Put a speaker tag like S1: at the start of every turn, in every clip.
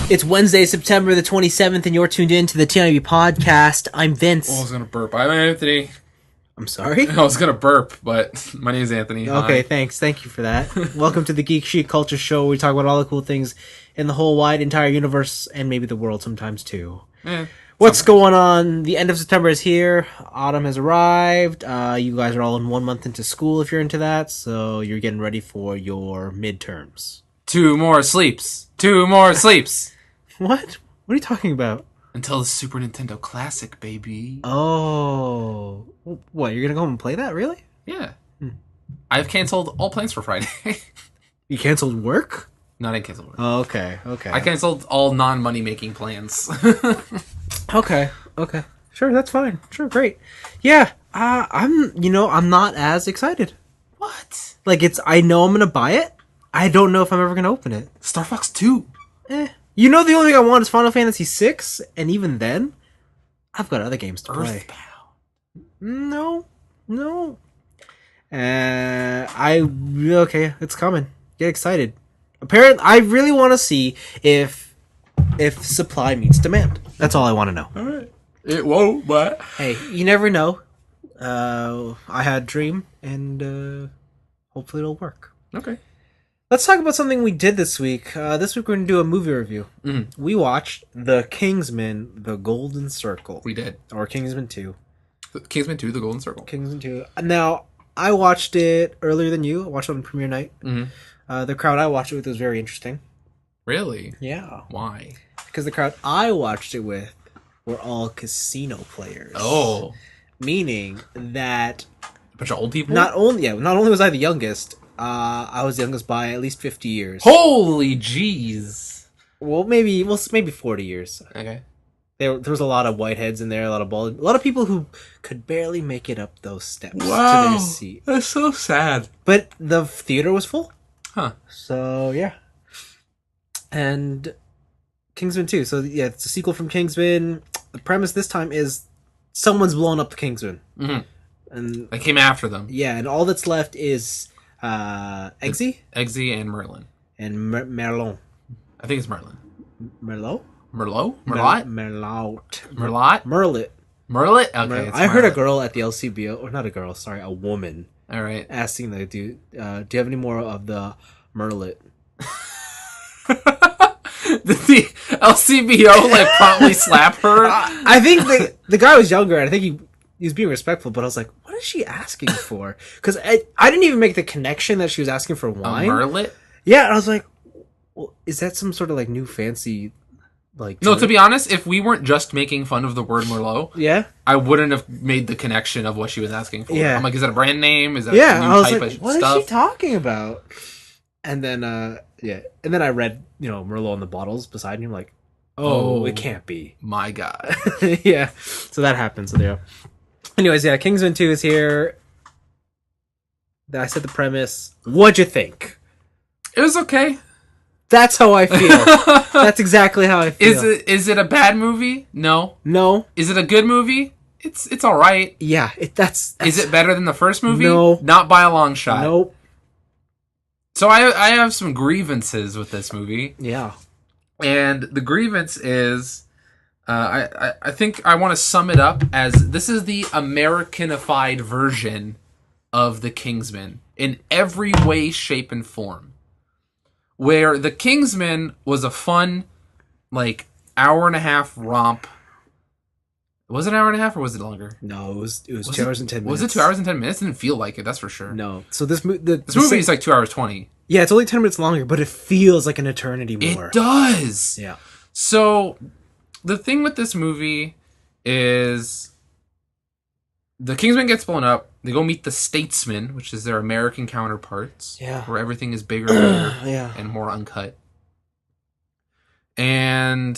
S1: It's Wednesday, September the 27th, and you're tuned in to the tniab podcast. I'm Vince.
S2: Oh, I was going to burp. I'm Anthony.
S1: I'm sorry?
S2: I was going to burp, but my name is Anthony.
S1: Okay,
S2: Hi.
S1: thanks. Thank you for that. Welcome to the Geek Chic Culture Show, where we talk about all the cool things in the whole wide entire universe, and maybe the world sometimes, too. What's going on? The end of September is here. Autumn has arrived. You guys are all in 1 month into school, if you're into that, so you're getting ready for your midterms.
S2: 2 more sleeps. 2 more sleeps.
S1: What? What are you talking about?
S2: Until the Super Nintendo Classic, baby.
S1: Oh. What, you're gonna go home and play that, really?
S2: Yeah. I've canceled all plans for Friday.
S1: You canceled work?
S2: No, I didn't cancel work.
S1: Oh, okay.
S2: I canceled all non-money making plans.
S1: Okay. Sure, that's fine. Sure, great. Yeah, I'm not as excited.
S2: What?
S1: Like, I know I'm gonna buy it. I don't know if I'm ever gonna open it.
S2: Star Fox 2.
S1: You know, the only thing I want is Final Fantasy VI, and even then, I've got other games to play.
S2: Earthbound.
S1: No. Okay, it's coming. Get excited. Apparently, I really want to see if supply meets demand. That's all I want to know.
S2: All right. It won't, but...
S1: Hey, you never know. I had a dream, and hopefully it'll work.
S2: Okay.
S1: Let's talk about something we did this week. This week we're going to do a movie review.
S2: Mm-hmm.
S1: We watched The Kingsman, The Golden Circle.
S2: We did.
S1: Or Kingsman 2.
S2: Kingsman 2, The Golden Circle.
S1: Kingsman 2. Now, I watched it earlier than you. I watched it on premiere night.
S2: Mm-hmm.
S1: The crowd I watched it with was very interesting.
S2: Really?
S1: Yeah.
S2: Why?
S1: Because the crowd I watched it with were all casino players.
S2: Oh.
S1: Meaning that...
S2: A bunch of old people?
S1: Not only was I the youngest... I was the youngest by at least 50 years.
S2: Holy jeez.
S1: Well, maybe 40 years.
S2: Okay.
S1: There was a lot of whiteheads in there, a lot of people who could barely make it up those steps to their seat.
S2: That's so sad.
S1: But the theater was full.
S2: Huh.
S1: So, yeah. And Kingsman 2. So, yeah, it's a sequel from Kingsman. The premise this time is someone's blown up the Kingsman.
S2: Mm-hmm.
S1: And
S2: I came after them.
S1: Yeah, and all that's left is... Eggsy?
S2: Eggsy and Merlin.
S1: And Merlon.
S2: I think it's Merlin.
S1: Merlot?
S2: Merlot? Merlot?
S1: Merlot.
S2: Merlit? Okay.
S1: I heard a girl at the LCBO, or not a girl, sorry, a woman.
S2: All right.
S1: Asking the dude, do you have any more of the Merlit?
S2: Did the LCBO promptly slap her?
S1: I think the guy was younger, and I think he was being respectful, but I was like, what is she asking for? Because I didn't even make the connection that she was asking for wine.
S2: A Merlit?
S1: Yeah, and I was like, well, is that some sort of new fancy
S2: No, to be honest, if we weren't just making fun of the word Merlot,
S1: yeah,
S2: I wouldn't have made the connection of what she was asking for.
S1: Yeah.
S2: I'm like, is that a brand name? Is that
S1: yeah,
S2: a new
S1: I was
S2: type
S1: like,
S2: of
S1: what
S2: stuff?
S1: is she talking about? And then and then I read Merlot on the bottles beside me. I'm like, oh, it can't be.
S2: My God.
S1: Yeah, so that happens. So there. Anyways, yeah, Kingsman 2 is here. I said the premise. What'd you think?
S2: It was okay.
S1: That's how I feel. That's exactly how I feel.
S2: Is it a bad movie? No.
S1: No.
S2: Is it a good movie? It's all right.
S1: Yeah, that's
S2: Is it better than the first movie?
S1: No.
S2: Not by a long shot.
S1: Nope.
S2: So I have some grievances with this movie.
S1: Yeah.
S2: And the grievance is... I think I want to sum it up as this is the Americanified version of the Kingsman in every way, shape, and form. Where the Kingsman was a fun, hour and a half romp. Was it an hour and a half or was it longer?
S1: No, it was 2 hours and 10 minutes.
S2: Was it 2 hours and 10 minutes? It didn't feel like it, that's for sure.
S1: No. So this movie
S2: is 2 hours 20.
S1: Yeah, it's only 10 minutes longer, but it feels like an eternity more.
S2: It does.
S1: Yeah.
S2: So the thing with this movie is the Kingsman gets blown up. They go meet the Statesman, which is their American counterparts.
S1: Yeah.
S2: Where everything is bigger better,
S1: yeah.
S2: and more uncut. And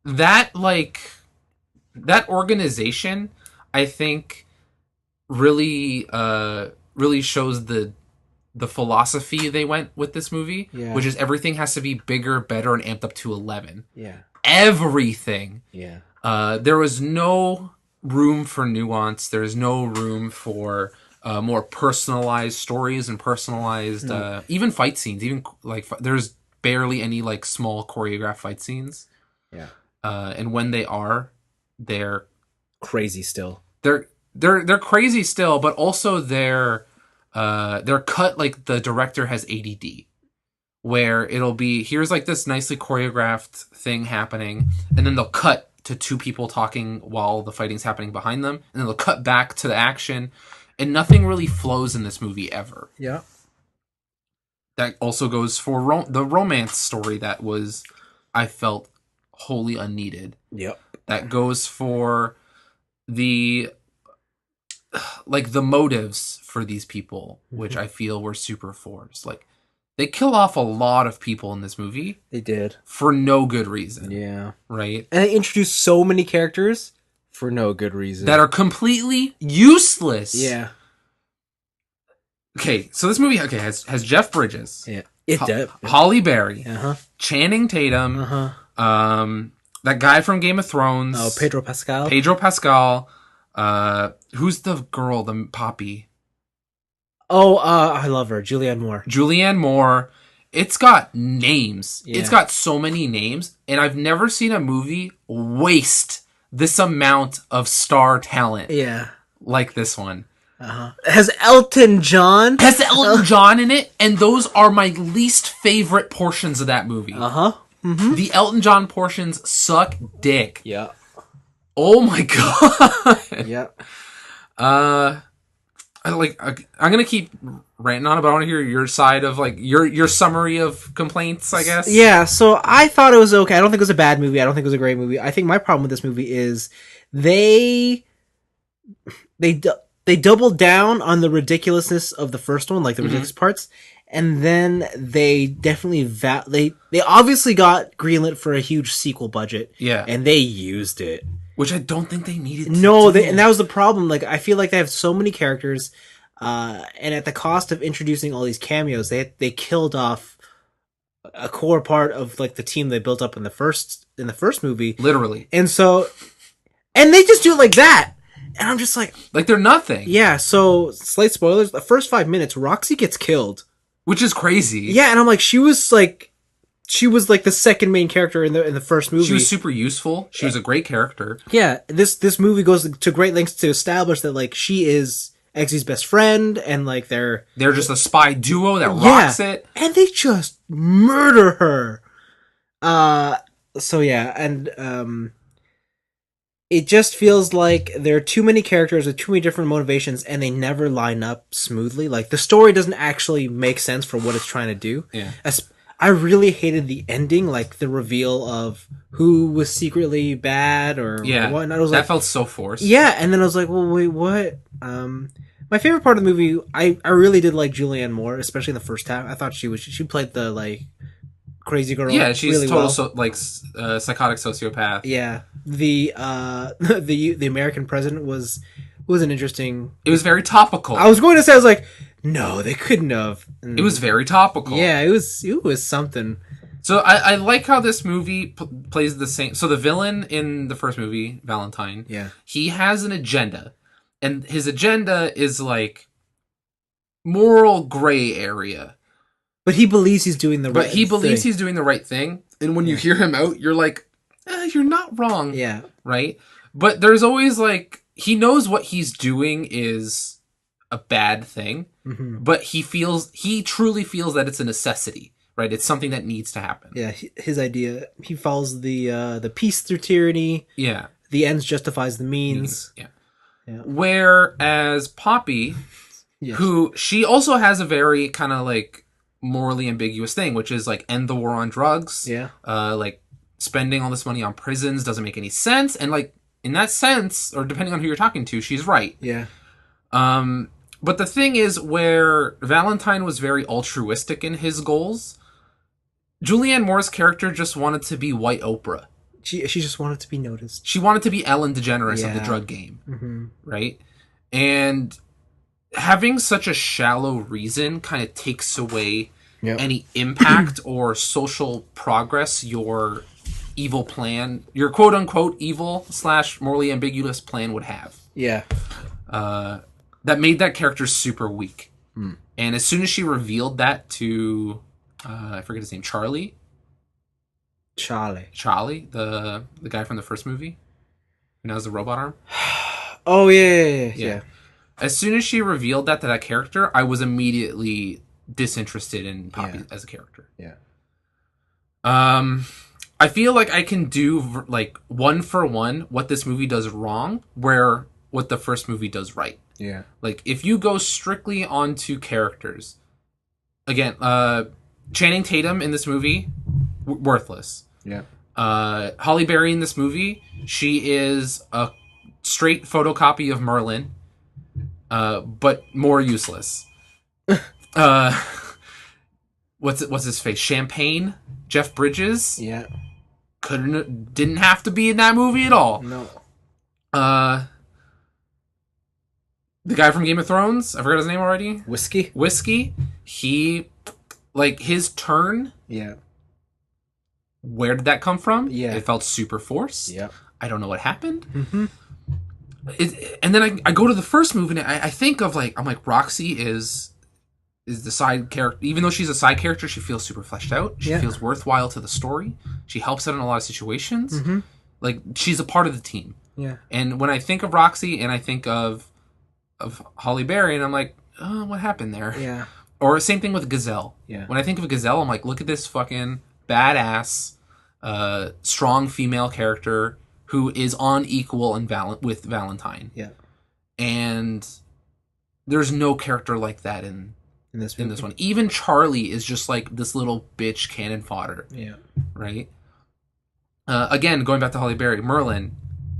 S2: that organization, I think, really shows the philosophy they went with this movie, which is everything has to be bigger, better, and amped up to 11.
S1: Yeah.
S2: Everything.
S1: Yeah.
S2: There was no room for nuance. There's no room for more personalized stories and personalized even fight scenes. Even there's barely any like small choreographed fight scenes.
S1: Yeah.
S2: And when they are, they're
S1: crazy still.
S2: They're crazy still, but also they're cut like the director has ADD, where it'll be, here's like this nicely choreographed thing happening, and then they'll cut to two people talking while the fighting's happening behind them, and then they'll cut back to the action, and nothing really flows in this movie ever.
S1: Yeah.
S2: That also goes for the romance story that was, I felt, wholly unneeded.
S1: Yep.
S2: That goes for the motives for these people, which I feel were super forced. Like, they kill off a lot of people in this movie.
S1: They did.
S2: For no good reason.
S1: Yeah.
S2: Right?
S1: And they introduced so many characters for no good reason.
S2: That are completely useless.
S1: Yeah.
S2: Okay, so this movie has Jeff Bridges.
S1: Yeah. It did.
S2: Halle Berry.
S1: Uh-huh.
S2: Channing Tatum.
S1: Uh-huh.
S2: That guy from Game of Thrones.
S1: Oh, Pedro Pascal.
S2: Who's the girl, the Poppy?
S1: Oh, I love her. Julianne Moore. It's got names. Yeah. It's got so many names, and I've never seen a movie waste this amount of star talent. Yeah.
S2: Like this one.
S1: Uh-huh. Has Elton John
S2: in it, and those are my least favorite portions of that movie.
S1: Uh-huh. Mm-hmm.
S2: The Elton John portions suck dick.
S1: Yeah.
S2: Oh my god.
S1: Yeah.
S2: I'm gonna keep ranting on it, but I want to hear your side of like your summary of complaints, I guess.
S1: Yeah, so I thought it was okay. I don't think it was a bad movie. I don't think it was a great movie. I think my problem with this movie is they doubled down on the ridiculousness of the first one, like the ridiculous parts, and then they definitely they obviously got greenlit for a huge sequel budget.
S2: Yeah,
S1: and they used it,
S2: which I don't think they needed.
S1: And that was the problem. Like, I feel like they have so many characters, and at the cost of introducing all these cameos, they killed off a core part of like the team they built up in the first movie,
S2: literally.
S1: And so, and they just do it like that. And I'm just like
S2: they're nothing.
S1: Yeah, so slight spoilers. The first 5 minutes, Roxy gets killed,
S2: which is crazy.
S1: Yeah, and I'm like, she was like the second main character in the first movie.
S2: She was super useful. She was a great character.
S1: Yeah, this movie goes to great lengths to establish that like she is Eggsy's best friend, and like they're
S2: just a spy duo that rocks it,
S1: and they just murder her. So yeah, and it just feels like there are too many characters with too many different motivations, and they never line up smoothly. Like, the story doesn't actually make sense for what it's trying to do.
S2: Yeah.
S1: I really hated the ending, like the reveal of who was secretly bad or what. I was
S2: that felt so forced.
S1: Yeah, and then I was like, well, wait, what? My favorite part of the movie, I really did like Julianne Moore, especially in the first half. I thought she played the like crazy girl.
S2: Yeah, she's
S1: really
S2: total
S1: well.
S2: psychotic sociopath.
S1: Yeah, the American president was an interesting.
S2: It was very topical.
S1: I was going to say, I was like, no, they couldn't have.
S2: It was very topical.
S1: Yeah, it was something.
S2: So I like how this movie plays the same. So the villain in the first movie, Valentine, he has an agenda, and his agenda is like moral gray area.
S1: But he believes he's doing the right thing.
S2: But he believes he's doing the right thing. And when you hear him out, you're like, you're not wrong.
S1: Yeah.
S2: Right? But there's always like, he knows what he's doing is a bad thing. Mm-hmm. But he truly feels that it's a necessity. Right? It's something that needs to happen.
S1: Yeah. His idea, he follows the peace through tyranny.
S2: Yeah.
S1: The ends justifies the means.
S2: Yeah. Whereas Poppy,
S1: yes.
S2: who, she also has a very kind of like, morally ambiguous thing, which is like end the war on drugs.
S1: Yeah.
S2: Like spending all this money on prisons doesn't make any sense. And like in that sense, or depending on who you're talking to, she's right.
S1: Yeah.
S2: But the thing is, where Valentine was very altruistic in his goals, Julianne Moore's character just wanted to be white Oprah.
S1: She just wanted to be noticed.
S2: She wanted to be Ellen DeGeneres of the drug game.
S1: Mm-hmm.
S2: Right? And having such a shallow reason kind of takes away any impact or social progress your evil plan, your quote-unquote evil / morally ambiguous plan would have.
S1: Yeah.
S2: That made that character super weak. Mm. And as soon as she revealed that to I forget his name, Charlie,
S1: Charlie,
S2: the guy from the first movie who now has the robot arm.
S1: Oh yeah.
S2: As soon as she revealed that character, I was immediately disinterested in Poppy as a character.
S1: Yeah.
S2: I feel like I can do like one for one what this movie does wrong, where what the first movie does right.
S1: Yeah.
S2: Like if you go strictly onto characters, again, Channing Tatum in this movie, worthless.
S1: Yeah.
S2: Halle Berry in this movie, she is a straight photocopy of Merlin, but more useless. What's his face? Champagne? Jeff Bridges?
S1: Yeah.
S2: Didn't have to be in that movie at all.
S1: No.
S2: The guy from Game of Thrones, I forgot his name already.
S1: Whiskey.
S2: He, like, his turn.
S1: Yeah.
S2: Where did that come from?
S1: Yeah.
S2: It felt super forced.
S1: Yeah.
S2: I don't know what happened.
S1: Mm-hmm.
S2: And then I go to the first movie and I think of like, I'm like, Roxy is the side character. Even though she's a side character, she feels super fleshed out. She feels worthwhile to the story. She helps out in a lot of situations.
S1: Mm-hmm.
S2: Like, she's a part of the team.
S1: Yeah.
S2: And when I think of Roxy and I think of Halle Berry, and I'm like, oh, what happened there?
S1: Yeah.
S2: Or same thing with Gazelle.
S1: Yeah.
S2: When I think of Gazelle, I'm like, look at this fucking badass, strong female character who is on equal and with Valentine.
S1: Yeah.
S2: And there's no character like that in
S1: this
S2: one. Even Charlie is just like this little bitch cannon fodder.
S1: Yeah.
S2: Right? Again, going back to Halle Berry, Merlin.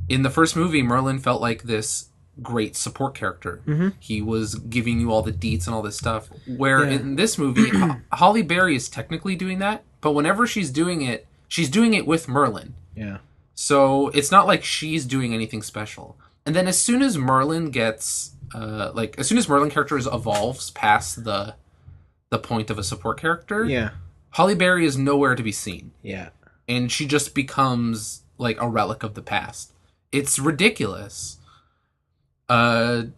S2: In the first movie, Merlin felt like this great support character.
S1: Mm-hmm.
S2: He was giving you all the deets and all this stuff. Where in this movie, Halle Berry is technically doing that, but whenever she's doing it with Merlin.
S1: Yeah.
S2: So it's not like she's doing anything special. And then as soon as Merlin gets, as soon as Merlin characters evolves past the point of a support character, Halle Berry is nowhere to be seen.
S1: Yeah.
S2: And she just becomes like a relic of the past. It's ridiculous. The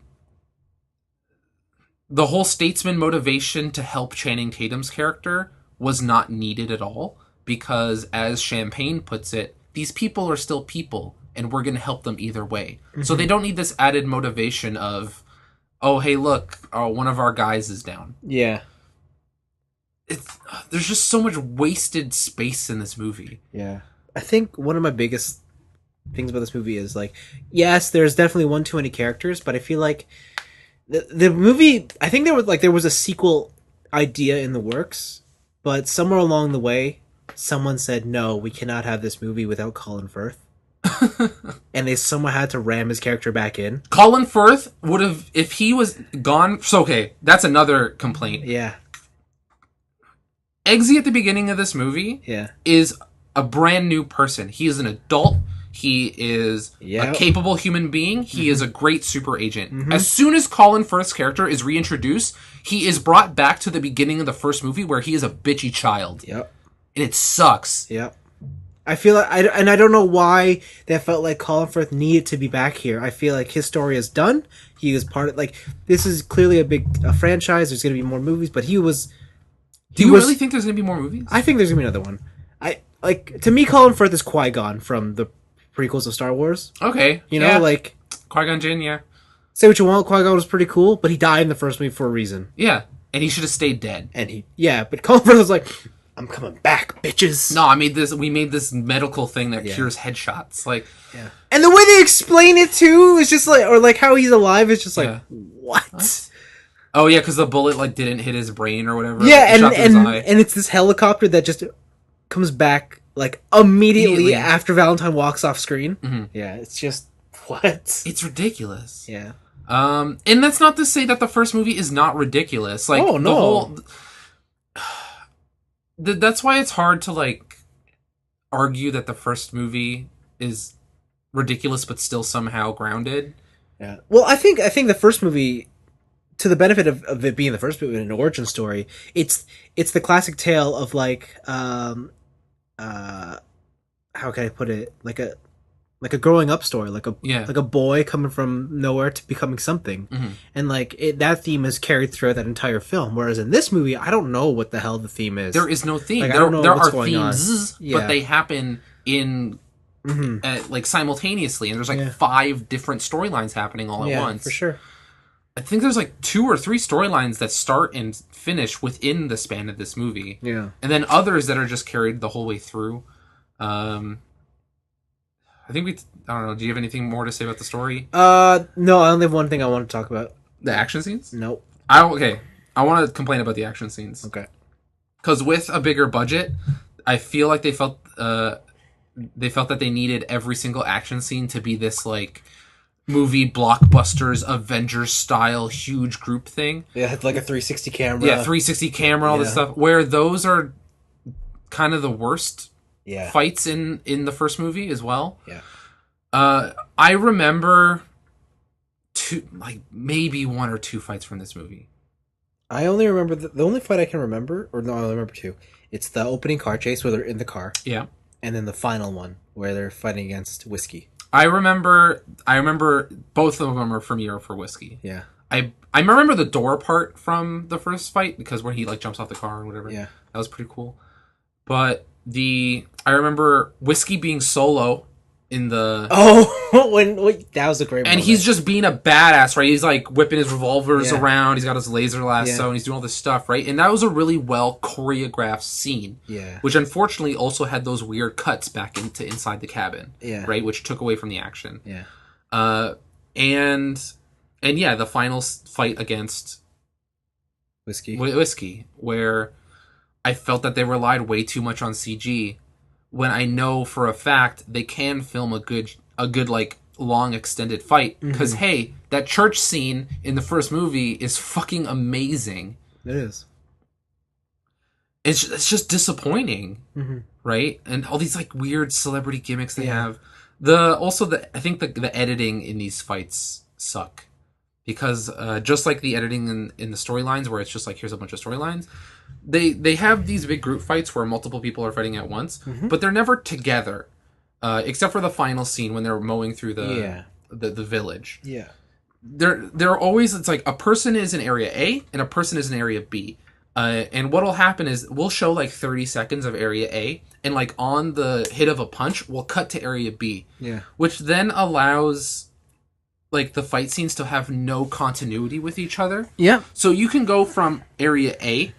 S2: whole statesman motivation to help Channing Tatum's character was not needed at all, because as Champagne puts it, these people are still people, and we're going to help them either way. Mm-hmm. So they don't need this added motivation of, oh, hey, look, one of our guys is down.
S1: Yeah.
S2: There's just so much wasted space in this movie.
S1: Yeah. I think one of my biggest things about this movie is, like, yes, there's definitely one too many characters, but I feel like the movie, I think there was a sequel idea in the works, but somewhere along the way, someone said, no, we cannot have this movie without Colin Firth. And they somehow had to ram his character back in.
S2: Colin Firth would have, if he was gone. So, okay, that's another complaint.
S1: Yeah.
S2: Eggsy at the beginning of this movie is a brand new person. He is an adult. He is a capable human being. He is a great super agent. Mm-hmm. As soon as Colin Firth's character is reintroduced, he is brought back to the beginning of the first movie where he is a bitchy child.
S1: Yep.
S2: And it sucks.
S1: Yep. I feel like, I don't know why they felt like Colin Firth needed to be back here. I feel like his story is done. He was part of, like, this is clearly a franchise. There's going to be more movies, but he was...
S2: Do you really think there's going to be more movies?
S1: I think there's going to be another one. To me, Colin Firth is Qui-Gon from the prequels of Star Wars.
S2: Okay.
S1: You know, like...
S2: Qui-Gon Jinn, yeah.
S1: Say what you want, Qui-Gon was pretty cool, but he died in the first movie for a reason.
S2: Yeah, and he should have stayed dead.
S1: But Colin Firth was like... I'm coming back, bitches.
S2: No, we made this medical thing that cures headshots. Like,
S1: and the way they explain it too is just like, or like how he's alive is just like, what?
S2: Oh yeah, because the bullet like didn't hit his brain or whatever.
S1: Yeah, and it's this helicopter that just comes back like immediately after Valentine walks off screen. Mm-hmm. Yeah, it's just what?
S2: It's ridiculous.
S1: Yeah.
S2: And that's not to say that the first movie is not ridiculous. Like, that's why it's hard to, like, argue that the first movie is ridiculous but still somehow grounded.
S1: Yeah. Well, I think the first movie, to the benefit of it being the first movie in an origin story, it's the classic tale of, like, how can I put it? Like like a growing up story, like
S2: Yeah.
S1: a boy coming from nowhere to becoming something, and like that theme is carried throughout that entire film. Whereas in this movie, I don't know what the hell the theme is.
S2: There is no theme.
S1: Like, I
S2: there
S1: don't know
S2: there
S1: what's
S2: are
S1: going on.
S2: themes,
S1: Yeah.
S2: but they happen in like simultaneously, and there's like 5 different storylines happening all at once.
S1: For sure.
S2: I think there's like 2 or 3 storylines that start and finish within the span of this movie.
S1: Yeah.
S2: And then others that are just carried the whole way through. I don't know. Do you have anything more to say about the story?
S1: No, I only have one thing I want to talk about.
S2: The action scenes?
S1: Nope.
S2: I want to complain about the action scenes.
S1: Okay.
S2: Because with a bigger budget, I feel like they felt that they needed every single action scene to be this like movie blockbusters Avengers style huge group thing.
S1: Yeah, it's like a 360 camera.
S2: Yeah, 360 camera, all this stuff. Where those are kind of the worst fights in the first movie as well.
S1: Yeah.
S2: I remember maybe 1 or 2 fights from this movie.
S1: I only remember the only fight I can remember, or no, I only remember 2. It's the opening car chase where they're in the car.
S2: Yeah.
S1: And then the final one where they're fighting against Whiskey.
S2: I remember both of them are from Europe for Whiskey.
S1: Yeah.
S2: I remember the door part from the first fight because when he like jumps off the car or whatever.
S1: Yeah.
S2: That was pretty cool. But I remember Whiskey being solo in the
S1: when that was a great moment.
S2: And he's just being a badass, right? He's like whipping his revolvers around, he's got his laser lasso, and he's doing all this stuff, right? And that was a really well choreographed scene.
S1: Yeah.
S2: Which unfortunately also had those weird cuts back into inside the cabin.
S1: Yeah.
S2: Right? Which took away from the action.
S1: Yeah.
S2: And yeah, the final fight against Whiskey, where I felt that they relied way too much on CG, when I know for a fact they can film a good like long extended fight. Because hey, that church scene in the first movie is fucking amazing.
S1: It is.
S2: It's just disappointing, right? And all these like weird celebrity gimmicks they have. I think the editing in these fights suck. Because just like the editing in the storylines, where it's just like, here's a bunch of storylines, they have these big group fights where multiple people are fighting at once, but they're never together, except for the final scene when they're mowing through the village. Yeah, they're always, it's like a person is in area A and a person is in area B, and what'll happen is we'll show like 30 seconds of area A, and like on the hit of a punch, we'll cut to area B. Yeah, which then allows like the fight scenes to have no continuity with each other. Yeah. So you can go from area A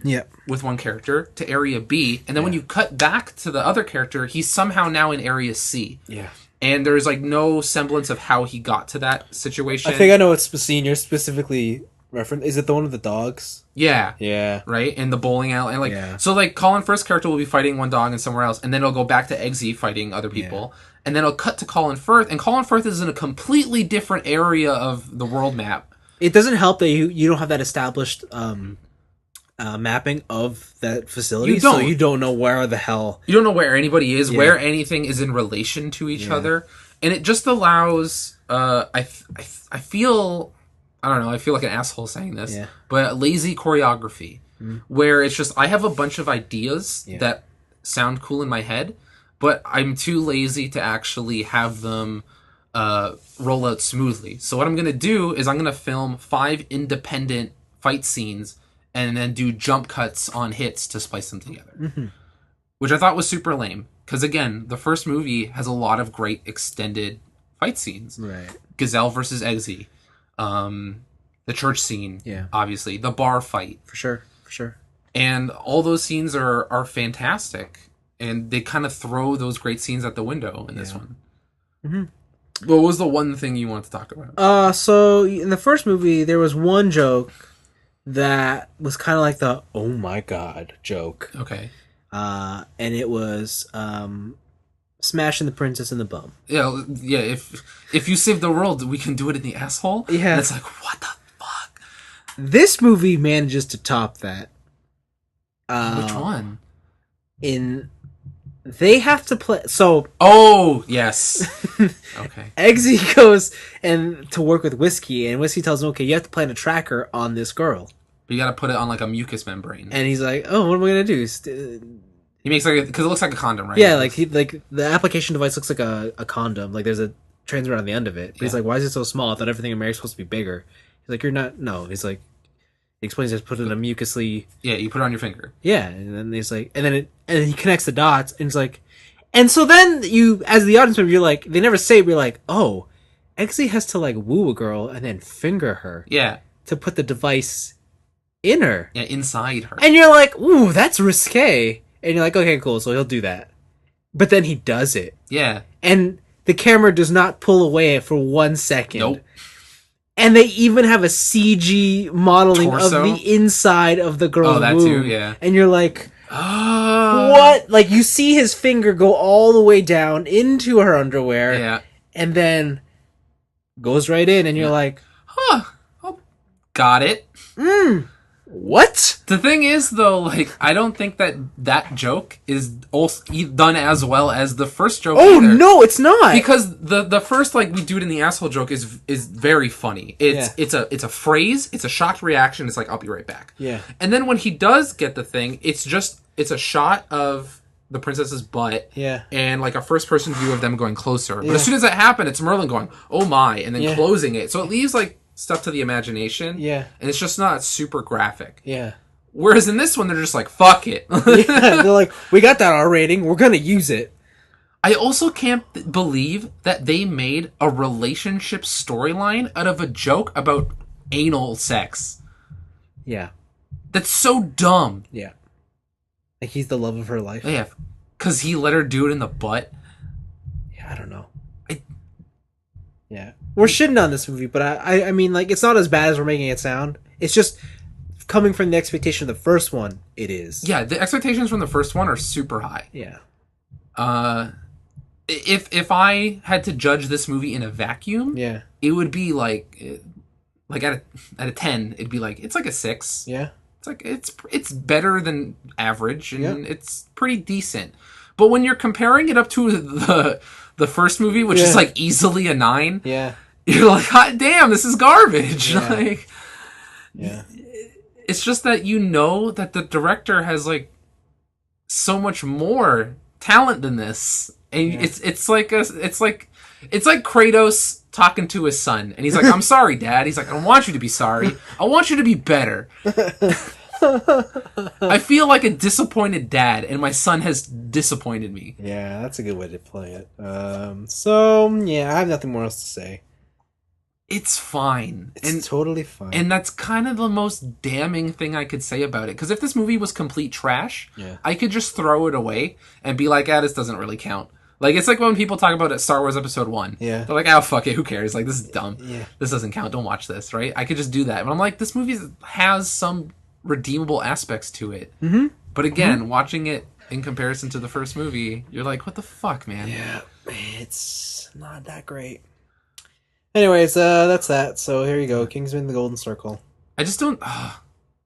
S2: with one character to area B, and then when you cut back to the other character, he's somehow now in area C. Yeah. And there's like no semblance of how he got to that situation.
S1: I think I know what scene you're specifically referencing. Is it the one with the dogs?
S2: Yeah.
S1: Yeah.
S2: Right? In the bowling alley. And like so like Colin Firth's character will be fighting one dog and somewhere else, and then it'll go back to Eggsy fighting other people. Yeah. And then it'll cut to Colin Firth, and Colin Firth is in a completely different area of the world map.
S1: It doesn't help that you don't have that established mapping of that facility, so you don't know where the hell...
S2: You don't know where anybody is, where anything is in relation to each other. And it just allows... I feel... I don't know, I feel like an asshole saying this, but lazy choreography, where it's just, I have a bunch of ideas that sound cool in my head, but I'm too lazy to actually have them roll out smoothly. So what I'm going to do is I'm going to film 5 independent fight scenes and then do jump cuts on hits to splice them together. Which I thought was super lame. Because again, the first movie has a lot of great extended fight scenes. Right. Gazelle versus Eggsy. The church scene, obviously. The bar fight.
S1: For sure.
S2: And all those scenes are fantastic. And they kind of throw those great scenes out the window in this one. What was the one thing you wanted to talk about?
S1: So in the first movie, there was one joke that was kind of like the "oh my god" joke. Okay. And it was smashing the princess in the bum.
S2: Yeah. If you save the world, we can do it in the asshole. Yeah. And it's like, what the fuck?
S1: This movie manages to top that.
S2: Which one?
S1: They have to play. So.
S2: Oh yes. Okay.
S1: Eggsy goes to work with Whiskey, and Whiskey tells him, "Okay, you have to plant a tracker on this girl.
S2: But you got to put it on like a mucus membrane."
S1: And he's like, "Oh, what am I gonna do?
S2: He makes like because it looks like a condom, right?
S1: Yeah, like the application device looks like a condom. Like there's a transmitter on the end of it. But he's like, why is it so small? I thought everything in America's supposed to be bigger. He's like, you're not. No. He's like, he explains to put it in a mucously.
S2: Yeah, you put it on your finger.
S1: Yeah, and then he's like, and then he connects the dots, and he's like, and so then you, as the audience member, you're like, they never say it, but you're like, oh, Eggsy has to like woo a girl and then finger her.
S2: Yeah.
S1: To put the device in her.
S2: Yeah, inside her.
S1: And you're like, ooh, that's risque. And you're like, okay, cool, so he'll do that. But then he does it.
S2: Yeah.
S1: And the camera does not pull away for 1 second.
S2: Nope.
S1: And they even have a CG modeling
S2: Torso?
S1: of the inside of the girl's
S2: that
S1: womb.
S2: too, yeah.
S1: And you're like, what? Like, you see his finger go all the way down into her underwear.
S2: Yeah.
S1: And then goes right in, and you're like,
S2: huh. Oh, got it.
S1: What?
S2: The thing is, though, like, I don't think that joke is also done as well as the first joke.
S1: Oh,
S2: either.
S1: no, it's not.
S2: Because the first, like, we do it in the asshole joke is very funny. It's a phrase, it's a shocked reaction, it's like, I'll be right back.
S1: Yeah.
S2: And then when he does get the thing, it's a shot of the princess's butt.
S1: Yeah.
S2: And, like, a first-person view of them going closer. But as soon as that happened, it's Merlin going, oh my, and then closing it. So it leaves, like, stuff to the imagination.
S1: Yeah.
S2: And it's just not super graphic.
S1: Yeah.
S2: Whereas in this one, they're just like, fuck it.
S1: Yeah, they're like, we got that R rating, we're gonna use it.
S2: I also can't believe that they made a relationship storyline out of a joke about anal sex.
S1: Yeah.
S2: That's so dumb.
S1: Yeah. Like, he's the love of her life.
S2: Yeah. Because he let her do it in the butt.
S1: Yeah, I don't know. Yeah. We're shitting on this movie, but I mean, like, it's not as bad as we're making it sound. It's just coming from the expectation of the first one, it is.
S2: Yeah, the expectations from the first one are super high.
S1: Yeah.
S2: If I had to judge this movie in a vacuum, it would be like at a 10, it'd be like, it's like a 6.
S1: Yeah.
S2: It's like it's better than average, and it's pretty decent. But when you're comparing it up to the first movie, which is like easily a 9, you're like, hot damn, this is garbage.
S1: Yeah.
S2: Like, it's just that you know that the director has like so much more talent than this, and it's like Kratos talking to his son, and he's like, I'm sorry, Dad. He's like, I don't want you to be sorry. I want you to be better. I feel like a disappointed dad, and my son has disappointed me.
S1: Yeah, that's a good way to play it. So, I have nothing more else to say.
S2: It's fine.
S1: It's totally fine.
S2: And that's kind of the most damning thing I could say about it. Because if this movie was complete trash, I could just throw it away and be like, this doesn't really count. Like, it's like when people talk about it, Star Wars Episode 1. Yeah. They're like, oh, fuck it, who cares? Like, this is dumb. Yeah. This doesn't count, don't watch this, right? I could just do that. But I'm like, this movie has some redeemable aspects to it. Mm-hmm. But again, watching it in comparison to the first movie, you're like, what the fuck, man?
S1: Yeah, it's not that great. Anyways, that's that. So here you go, Kingsman: The Golden Circle.
S2: I just don't...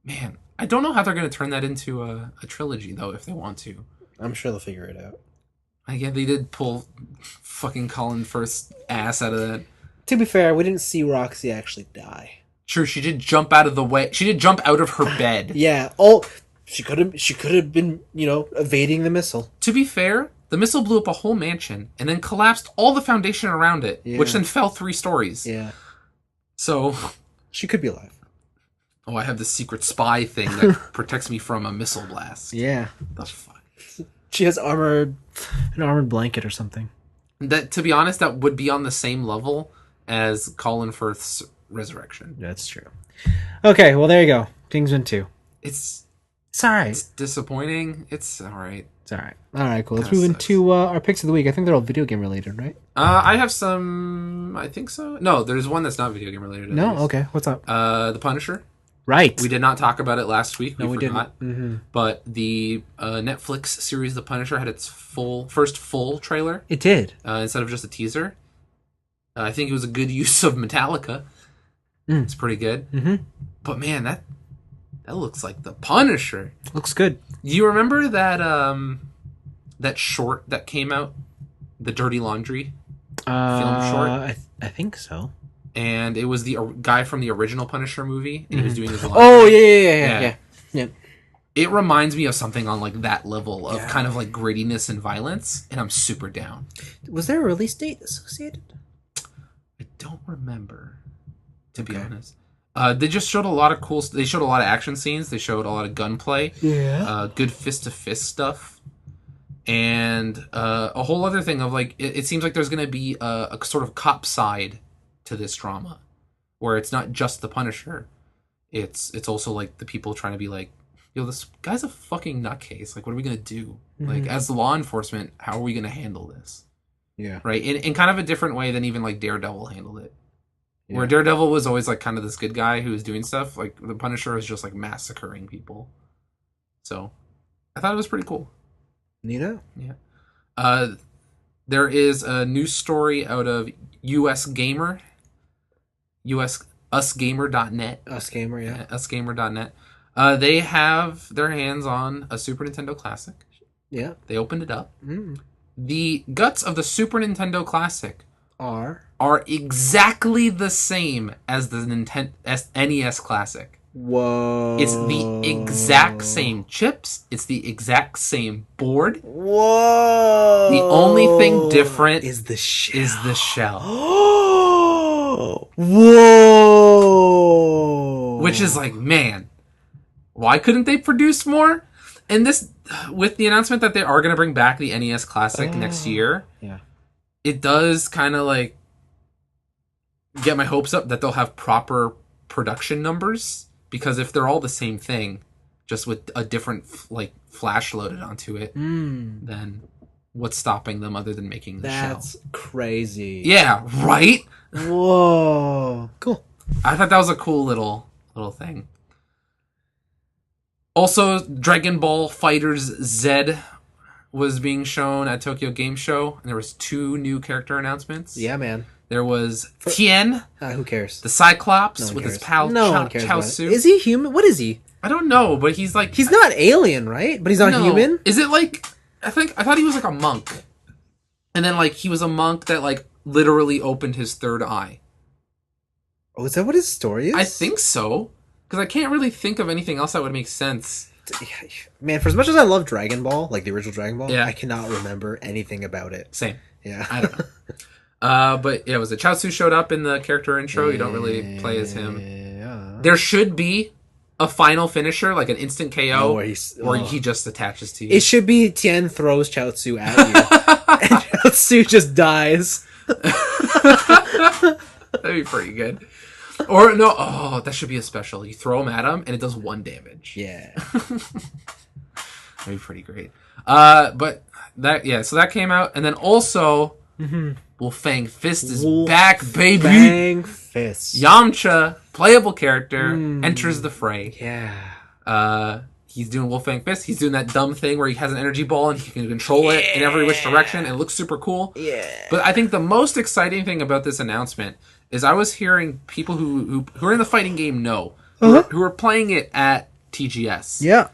S2: man, I don't know how they're going to turn that into a trilogy, though, if they want to.
S1: I'm sure they'll figure it out.
S2: Yeah, they did pull fucking Colin Firth's ass out of that.
S1: To be fair, we didn't see Roxy actually die.
S2: True, she did jump out of the way. She did jump out of her bed.
S1: Yeah. She could have been, evading the missile.
S2: To be fair, the missile blew up a whole mansion and then collapsed all the foundation around it, which then fell 3 stories. Yeah. So
S1: she could be alive.
S2: Oh, I have this secret spy thing that protects me from a missile blast.
S1: Yeah.
S2: That's fine.
S1: She has an armored blanket or something.
S2: That, to be honest, that would be on the same level as Colin Firth's resurrection.
S1: That's true. Okay, well, there you go. Kingsman 2.
S2: It's
S1: all right.
S2: It's disappointing. It's all right.
S1: It's all right. All right, cool. Let's move into our picks of the week. I think they're all video game related, right?
S2: I have some... I think so. No, there's one that's not video game related.
S1: No? Okay. What's up?
S2: The Punisher.
S1: Right.
S2: We did not talk about it last week.
S1: We
S2: forgot.
S1: didn't. Mm-hmm.
S2: But the Netflix series The Punisher had its first full trailer.
S1: It did.
S2: Instead of just a teaser. I think it was a good use of Metallica. It's pretty good. Mm-hmm. But man, that looks like The Punisher.
S1: Looks good.
S2: Do you remember that short that came out? The Dirty Laundry film short?
S1: I think so.
S2: And it was the guy from the original Punisher movie, and he was doing his laundry.
S1: Oh, yeah.
S2: it reminds me of something on like that level of kind of like grittiness and violence, and I'm super down.
S1: Was there a release date associated?
S2: I don't remember, to be honest. They just showed a lot of cool. They showed a lot of action scenes. They showed a lot of gunplay.
S1: Yeah.
S2: Good fist to fist stuff, and a whole other thing of like it seems like there's going to be a sort of cop side to this drama, where it's not just the Punisher. It's also like the people trying to be like, yo, this guy's a fucking nutcase. Like, what are we going to do? Mm-hmm. Like, as law enforcement, how are we going to handle this?
S1: Yeah.
S2: Right? In kind of a different way than even, like, Daredevil handled it. Yeah. Where Daredevil was always, like, kind of this good guy who was doing stuff. Like, the Punisher is just, like, massacring people. So, I thought it was pretty cool.
S1: Neato.
S2: Yeah. There is a news story out of US Gamer. Usgamer.net.
S1: Usgamer, yeah.
S2: Usgamer.net. They have their hands on a Super Nintendo Classic.
S1: Yeah.
S2: They opened it up. Mm. The guts of the Super Nintendo Classic
S1: are
S2: exactly the same as the NES Classic.
S1: Whoa.
S2: It's the exact same chips. It's the exact same board.
S1: Whoa.
S2: The only thing different
S1: is the shell. Whoa.
S2: Which is like, man, why couldn't they produce more? And this, with the announcement that they are going to bring back the NES Classic next year, it does kind of like get my hopes up that they'll have proper production numbers. Because if they're all the same thing, just with a different like flash loaded onto it, then what's stopping them other than making the shell?
S1: That's crazy.
S2: Yeah, right?
S1: Whoa. Cool.
S2: I thought that was a cool little thing. Also, Dragon Ball Fighters Z was being shown at Tokyo Game Show, and there was 2 new character announcements.
S1: Yeah, man.
S2: There was Tien.
S1: Who cares?
S2: The Cyclops with his pal Chaozu.
S1: Is he human? What is he?
S2: I don't know, but he's like...
S1: He's not alien, right? But he's not human?
S2: Is it like... I thought he was like a monk. And then like he was a monk that like literally opened his third eye.
S1: Oh, is that what his story is?
S2: I think so. Because I can't really think of anything else that would make sense.
S1: Man, for as much as I love Dragon Ball, like the original Dragon Ball, I cannot remember anything about it.
S2: Same.
S1: Yeah.
S2: I don't know. But yeah, was it Chaozu showed up in the character intro? You don't really play as him. Yeah. There should be a final finisher, like an instant KO, where he just attaches to you.
S1: It should be Tien throws Chaozu at you, and Chaozu just dies.
S2: That'd be pretty good. Or no, that should be a special. You throw him at him, and it does 1 damage.
S1: Yeah.
S2: That'd be pretty great. But so that came out, and then also... Wolfang Fist is back, baby!
S1: Wolfang Fist.
S2: Yamcha, playable character, enters the fray.
S1: Yeah.
S2: He's doing Wolfang Fist. He's doing that dumb thing where he has an energy ball and he can control it in every which direction. And it looks super cool.
S1: Yeah.
S2: But I think the most exciting thing about this announcement is I was hearing people who are in the fighting game who are playing it at TGS.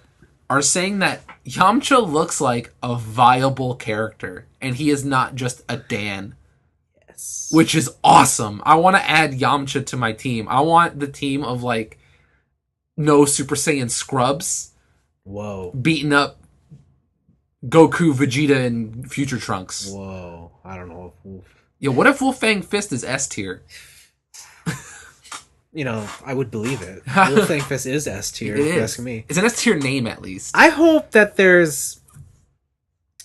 S2: Are saying that Yamcha looks like a viable character, and he is not just a Dan. Yes. Which is awesome. I want to add Yamcha to my team. I want the team of, like, no Super Saiyan scrubs.
S1: Whoa.
S2: Beating up Goku, Vegeta, and Future Trunks.
S1: Whoa. I don't know if
S2: Yo, what if Wolfang Fist is S tier?
S1: You know, I would believe it. Wolfang Fist is S tier, if you're asking me.
S2: It's an S tier name, at least.
S1: I hope that there's,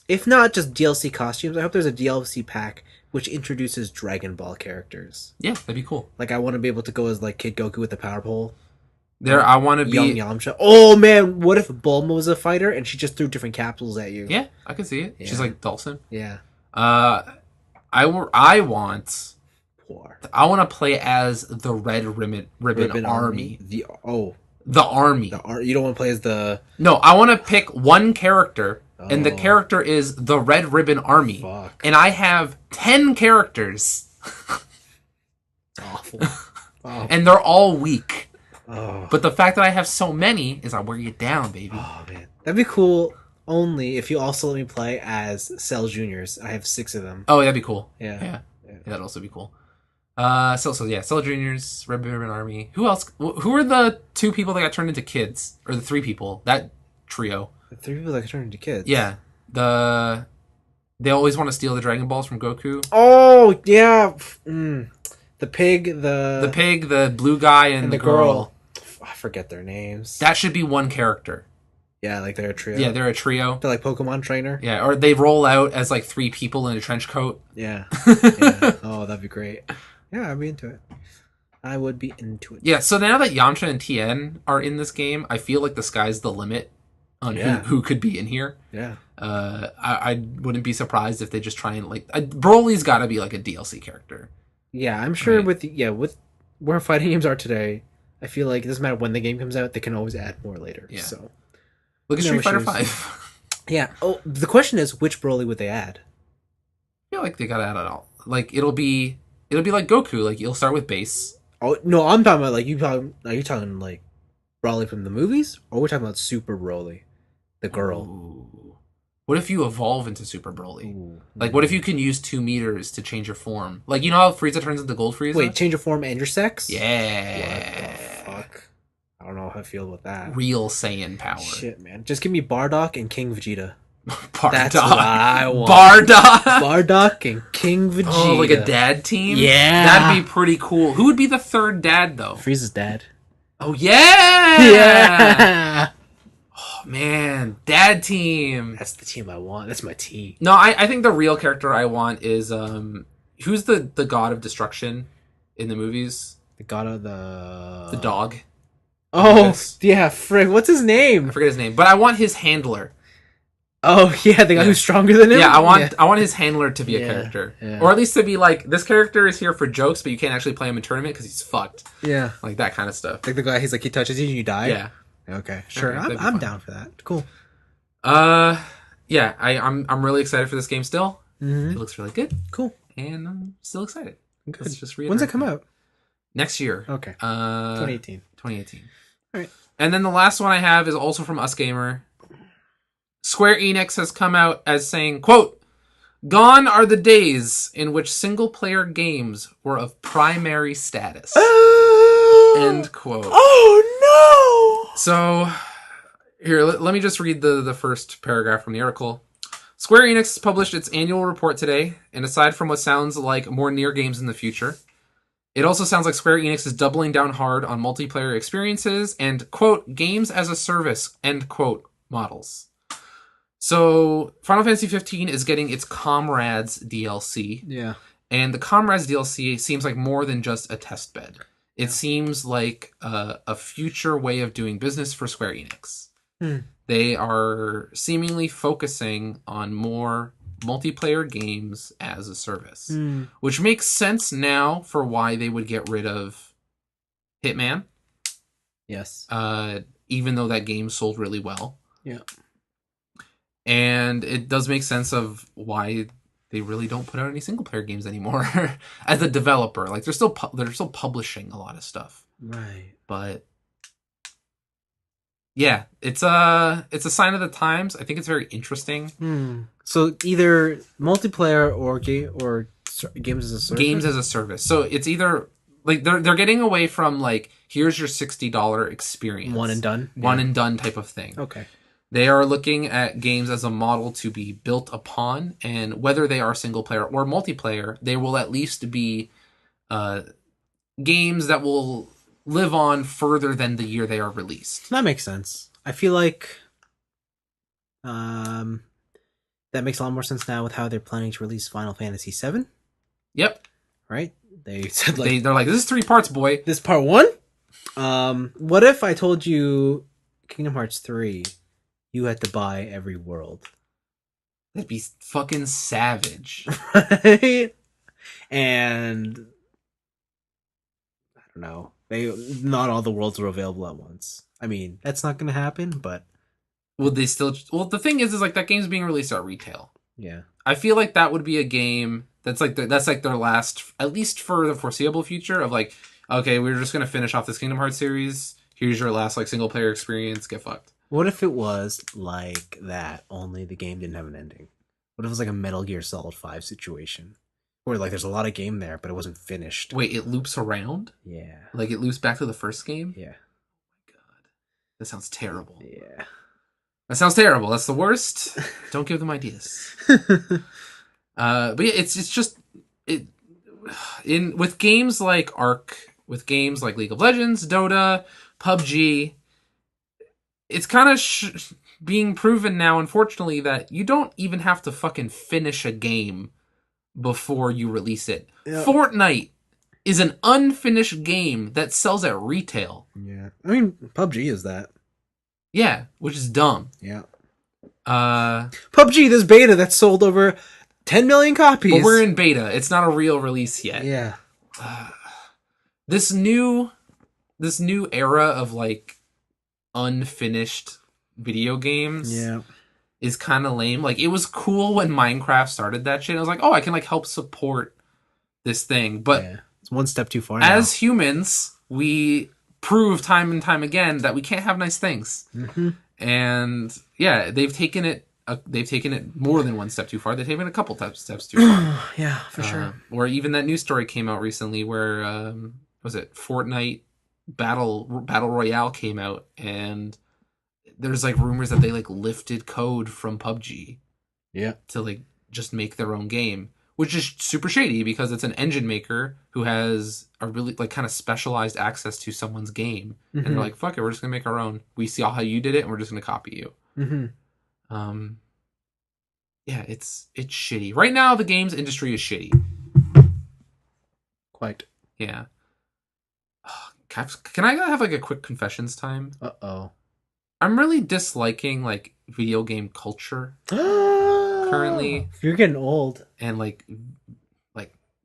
S1: if not just DLC costumes, I hope there's a DLC pack which introduces Dragon Ball characters.
S2: Yeah, that'd be cool.
S1: Like, I want to be able to go as, like, Kid Goku with the power pole.
S2: I want to be...
S1: Young Yamcha. Oh, man, what if Bulma was a fighter and she just threw different capsules at you?
S2: Yeah, I can see it. Yeah. She's like Dawson.
S1: Yeah.
S2: I want to play as the Red Ribbon Army.
S1: The
S2: Army.
S1: You don't want to play as the...
S2: No, I want to pick one character, and the character is the Red Ribbon Army.
S1: Fuck.
S2: And I have 10 characters.
S1: It's awful.
S2: And they're all weak.
S1: Oh.
S2: But the fact that I have so many is I wear you down, baby.
S1: Oh, man. That'd be cool only if you also let me play as Cell Juniors. I have 6 of them.
S2: Oh, that'd be cool.
S1: Yeah.
S2: That'd also be cool. Cell Juniors, Red Ribbon Army. Who else? Who are the 2 people that got turned into kids? Or the 3 people? That trio.
S1: The three people that can turn into kids.
S2: Yeah. They always want to steal the Dragon Balls from Goku.
S1: Oh, yeah. The pig,
S2: the blue guy, and the girl.
S1: I forget their names.
S2: That should be one character.
S1: Yeah, like they're a trio.
S2: Yeah, they're a trio.
S1: They're like Pokemon trainer.
S2: Yeah, or they roll out as like three people in a trench coat.
S1: Yeah. Yeah. Oh, that'd be great. Yeah, I'd be into it. I would be into it.
S2: Yeah, so now that Yamcha and Tien are in this game, I feel like the sky's the limit on who could be in here.
S1: Yeah.
S2: I wouldn't be surprised if they just try and like Broly's got to be like a DLC character.
S1: Yeah, I'm sure with where fighting games are today, I feel like it doesn't matter when the game comes out, they can always add more later. Yeah. So
S2: look at Street Fighter 5.
S1: Yeah. Oh, the question is, which Broly would they add?
S2: I feel like they gotta add it all. Like it'll be like Goku. Like you'll start with base.
S1: Oh no, I'm talking about like are you talking like Broly from the movies, or we're talking about Super Broly, the girl?
S2: Ooh. What if you evolve into Super Broly?
S1: Ooh.
S2: Like what if you can use 2 meters to change your form? Like you know how Frieza turns into Gold Frieza?
S1: Wait, change your form and your sex?
S2: Yeah.
S1: What the fuck? I don't know how I feel about that.
S2: Real Saiyan power.
S1: Shit, man. Just give me Bardock and King Vegeta.
S2: Bardock.
S1: That's what I want. Bardock and King Vegeta.
S2: Oh, like a dad team?
S1: Yeah.
S2: That'd be pretty cool. Who would be the third dad, though?
S1: Frieza's dad.
S2: Oh, yeah!
S1: Yeah!
S2: Oh, man. Dad team.
S1: That's the team I want. That's my team.
S2: No, I think the real character I want is, who's the god of destruction in the movies?
S1: The god of the
S2: dog.
S1: Oh, yeah, frick. What's his name?
S2: I forget his name, but I want his handler.
S1: Oh, yeah, the guy who's stronger than him?
S2: Yeah, I want his handler to be a character. Yeah. Or at least to be like, this character is here for jokes, but you can't actually play him in tournament because he's fucked. Yeah. Like that kind of stuff.
S1: Like the guy, he touches you and you die?
S2: Yeah.
S1: Okay, sure. Okay, I'm down for that. Cool.
S2: Yeah, I'm really excited for this game still. Mm-hmm. It looks really good.
S1: Cool.
S2: And I'm still excited.
S1: Good. Let's just when's it come out?
S2: Next year.
S1: Okay. 2018.
S2: 2018.
S1: All right.
S2: And then the last one I have is also from Us Gamer. Square Enix has come out as saying, quote, "Gone are the days in which single-player games were of primary status." End quote.
S1: Oh, no!
S2: So, here, let me just read the first paragraph from the article. Square Enix published its annual report today, and aside from what sounds like more near games in the future, it also sounds like Square Enix is doubling down hard on multiplayer experiences and, quote, games as a service, end quote, models. So, Final Fantasy 15 is getting its Comrades DLC.
S1: Yeah.
S2: And the Comrades DLC seems like more than just a test bed. It seems like a future way of doing business for Square Enix. They are seemingly focusing on more multiplayer games as a service. Which makes sense now for why they would get rid of Hitman.
S1: Yes.
S2: Even though that game sold really well.
S1: Yeah.
S2: And it does make sense of why they really don't put out any single player games anymore as a developer. Like they're still publishing a lot of stuff.
S1: Right.
S2: But yeah, it's a sign of the times. I think it's very interesting.
S1: So either multiplayer or games as a service.
S2: Games as a service. So it's either like they're getting away from like here's your $60 experience.
S1: One and done.
S2: One and done type of thing.
S1: Okay.
S2: They are looking at games as a model to be built upon, and whether they are single player or multiplayer, they will at least be games that will live on further than the year they are released.
S1: That makes sense. I feel like that makes a lot more sense now with how they're planning to release Final Fantasy VII.
S2: Yep.
S1: Right? They said
S2: they're like, this is 3 parts, boy.
S1: This is part 1? What if I told you Kingdom Hearts 3... you had to buy every world?
S2: That'd be fucking savage.
S1: Right? And I don't know. Not all the worlds are available at once. I mean, that's not going to happen, but
S2: would they still? Well, the thing is like that game's being released at retail.
S1: Yeah.
S2: I feel like that would be a game that's like their last, at least for the foreseeable future, of like, okay, we're just going to finish off this Kingdom Hearts series. Here's your last like single player experience. Get fucked.
S1: What if it was like that, only the game didn't have an ending? What if it was like a Metal Gear Solid 5 situation? Where like there's a lot of game there, but it wasn't finished.
S2: Wait, it loops around?
S1: Yeah.
S2: Like it loops back to the first game?
S1: Yeah.
S2: Oh my god. That sounds terrible.
S1: Yeah.
S2: That sounds terrible. That's the worst. Don't give them ideas. But yeah, it's just it with games like Ark, with games like League of Legends, Dota, PUBG. It's kind of being proven now, unfortunately, that you don't even have to fucking finish a game before you release it. Yep. Fortnite is an unfinished game that sells at retail.
S1: Yeah, I mean PUBG is that.
S2: Yeah, which is dumb.
S1: Yeah. PUBG, this beta that sold over 10 million copies.
S2: But we're in beta. It's not a real release yet.
S1: Yeah.
S2: This new era of like unfinished video games.
S1: Yeah.
S2: Is kind of lame. Like, it was cool when Minecraft started that shit. I was like, oh, I can like help support this thing. But
S1: yeah. It's one step too far now.
S2: As humans, we prove time and time again that we can't have nice things.
S1: Mm-hmm.
S2: And yeah, they've taken it more than one step too far. They've taken a couple steps too far.
S1: Yeah, for sure.
S2: Or even that news story came out recently where was it Fortnite Battle Royale came out, and there's like rumors that they like lifted code from PUBG.
S1: Yeah. To
S2: like just make their own game, which is super shady because it's an engine maker who has a really like kind of specialized access to someone's game. Mm-hmm. And they're like, fuck it, we're just gonna make our own. We see how you did it and we're just gonna copy you.
S1: Mm-hmm.
S2: Yeah, it's shitty. Right now the games industry is shitty.
S1: Quite.
S2: Yeah. Can I have like a quick confessions time?
S1: Uh-oh.
S2: I'm really disliking like video game culture currently.
S1: You're getting old.
S2: And like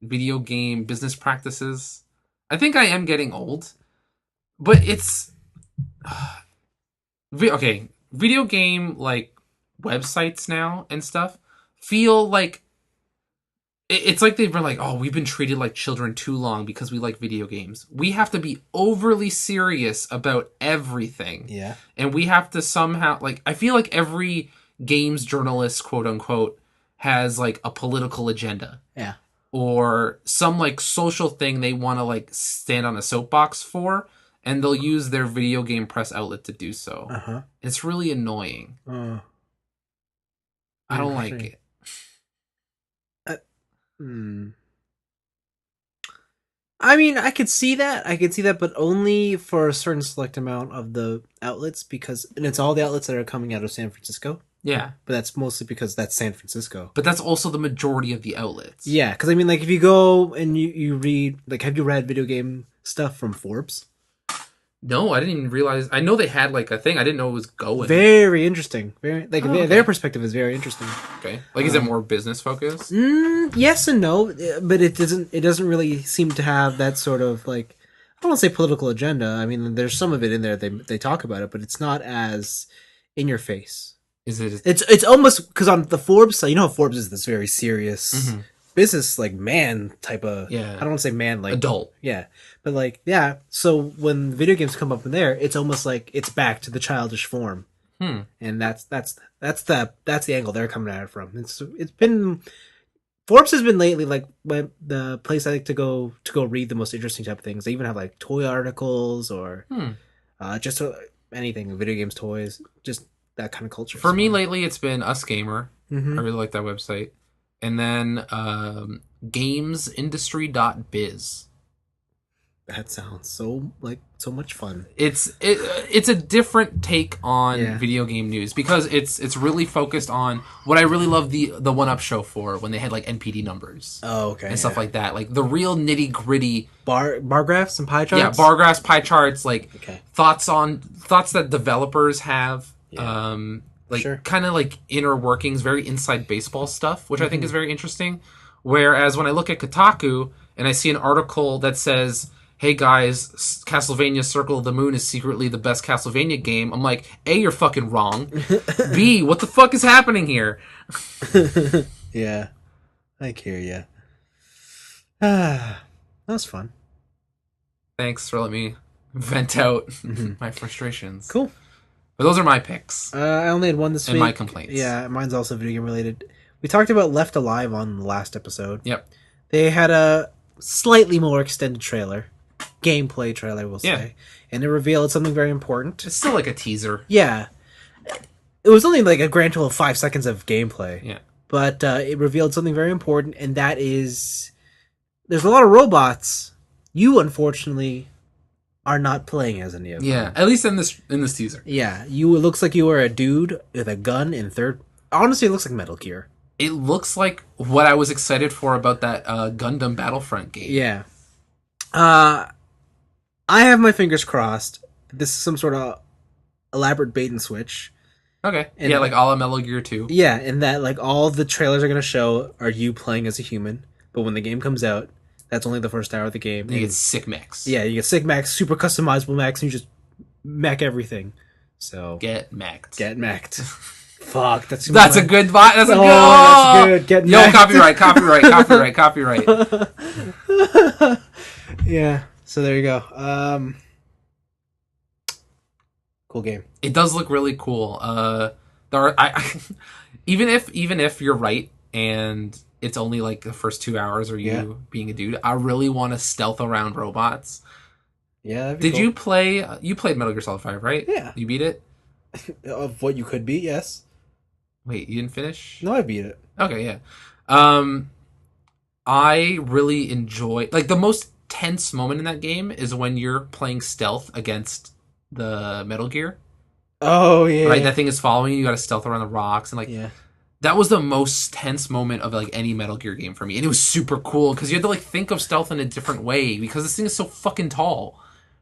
S2: video game business practices. I think I am getting old, but it's okay. Video game like websites now and stuff feel like it's like they've been like, oh, we've been treated like children too long because we like video games. We have to be overly serious about everything.
S1: Yeah.
S2: And we have to somehow, like, I feel like every games journalist, quote unquote, has like a political agenda.
S1: Yeah.
S2: Or some like social thing they want to like stand on a soapbox for, and they'll use their video game press outlet to do so.
S1: Uh-huh.
S2: It's really annoying. I don't like it.
S1: I mean, I could see that, but only for a certain select amount of the outlets, and it's all the outlets that are coming out of San Francisco.
S2: Yeah.
S1: But that's mostly because that's San Francisco.
S2: But that's also the majority of the outlets.
S1: Yeah, because I mean, like, if you go and you read, like, have you read video game stuff from Forbes?
S2: No, I didn't even realize. I know they had like a thing. I didn't know it was going.
S1: Very interesting. Very like their perspective is very interesting.
S2: Okay, like is it more business focused?
S1: Yes and no, but it doesn't really seem to have that sort of like, I don't want to say political agenda. I mean, there's some of it in there. They talk about it, but it's not as in your face.
S2: Is it?
S1: It's almost because on the Forbes side, you know how Forbes is this very serious. Mm-hmm. Business like man type of I don't want to say man like
S2: adult
S1: but like so when video games come up in there, it's almost like it's back to the childish form, and that's the angle they're coming at it from. It's been Forbes has been lately like the place I like to go read the most interesting type of things. They even have like toy articles or just anything, video games, toys, just that kind of culture.
S2: For me lately, it's been Us Gamer.
S1: Mm-hmm.
S2: I really like that website. And then gamesindustry.biz.
S1: That sounds so much fun.
S2: It's a different take on video game news because it's really focused on what I really love the 1UP show for, when they had like NPD numbers.
S1: Oh, okay.
S2: And stuff like that. Like the real nitty-gritty
S1: bar graphs and pie charts?
S2: Yeah, bar graphs, pie charts, like thoughts that developers have. Yeah. Kind of like inner workings, very inside baseball stuff, which I think is very interesting. Whereas when I look at Kotaku and I see an article that says, hey guys, Castlevania Circle of the Moon is secretly the best Castlevania game, I'm like, A, you're fucking wrong. B, what the fuck is happening here?
S1: Yeah, I hear ya. That was fun.
S2: Thanks for letting me vent out my frustrations.
S1: Cool.
S2: But those are my picks.
S1: I only had one this week.
S2: And my complaints.
S1: Yeah, mine's also video game related. We talked about Left Alive on the last episode.
S2: Yep.
S1: They had a slightly more extended trailer. Gameplay trailer, we'll say. And it revealed something very important.
S2: It's still like a teaser.
S1: Yeah. it was only like a grand total of 5 seconds of gameplay.
S2: Yeah.
S1: But it revealed something very important, and that is there's a lot of robots. You, unfortunately, are not playing as any of them.
S2: Yeah, at least in this teaser.
S1: Yeah, you. It looks like you are a dude with a gun in third. Honestly, it looks like Metal Gear.
S2: It looks like what I was excited for about that Gundam Battlefront game.
S1: Yeah. I have my fingers crossed. This is some sort of elaborate bait and switch.
S2: Okay.
S1: And
S2: yeah, like a la Metal Gear 2.
S1: Yeah, and that like all the trailers are going to show are you playing as a human, but when the game comes out, that's only the first hour of the game.
S2: You get sick mechs.
S1: Yeah, you get sick mechs, super customizable mechs, and you just mech everything. So
S2: get mech'd.
S1: Get mech'd. Fuck, that's
S2: a good vibe. That's a good.
S1: That's good. Get
S2: Yo,
S1: mech'd.
S2: copyright.
S1: Yeah. So there you go. Cool game.
S2: It does look really cool. There are, even if you're right and it's only like the first 2 hours or you being a dude, I really want to stealth around robots.
S1: Yeah.
S2: Did you play? You played Metal Gear Solid 5, right?
S1: Yeah.
S2: You beat it.
S1: Of what you could be, yes.
S2: Wait, you didn't finish?
S1: No, I beat it.
S2: Okay, yeah. I really enjoy like the most tense moment in that game is when you're playing stealth against the Metal Gear.
S1: Oh yeah.
S2: Right, that thing is following you. You got to stealth around the rocks and like. Yeah. That was the most tense moment of like any Metal Gear game for me, and it was super cool because you had to like think of stealth in a different way because this thing is so fucking tall,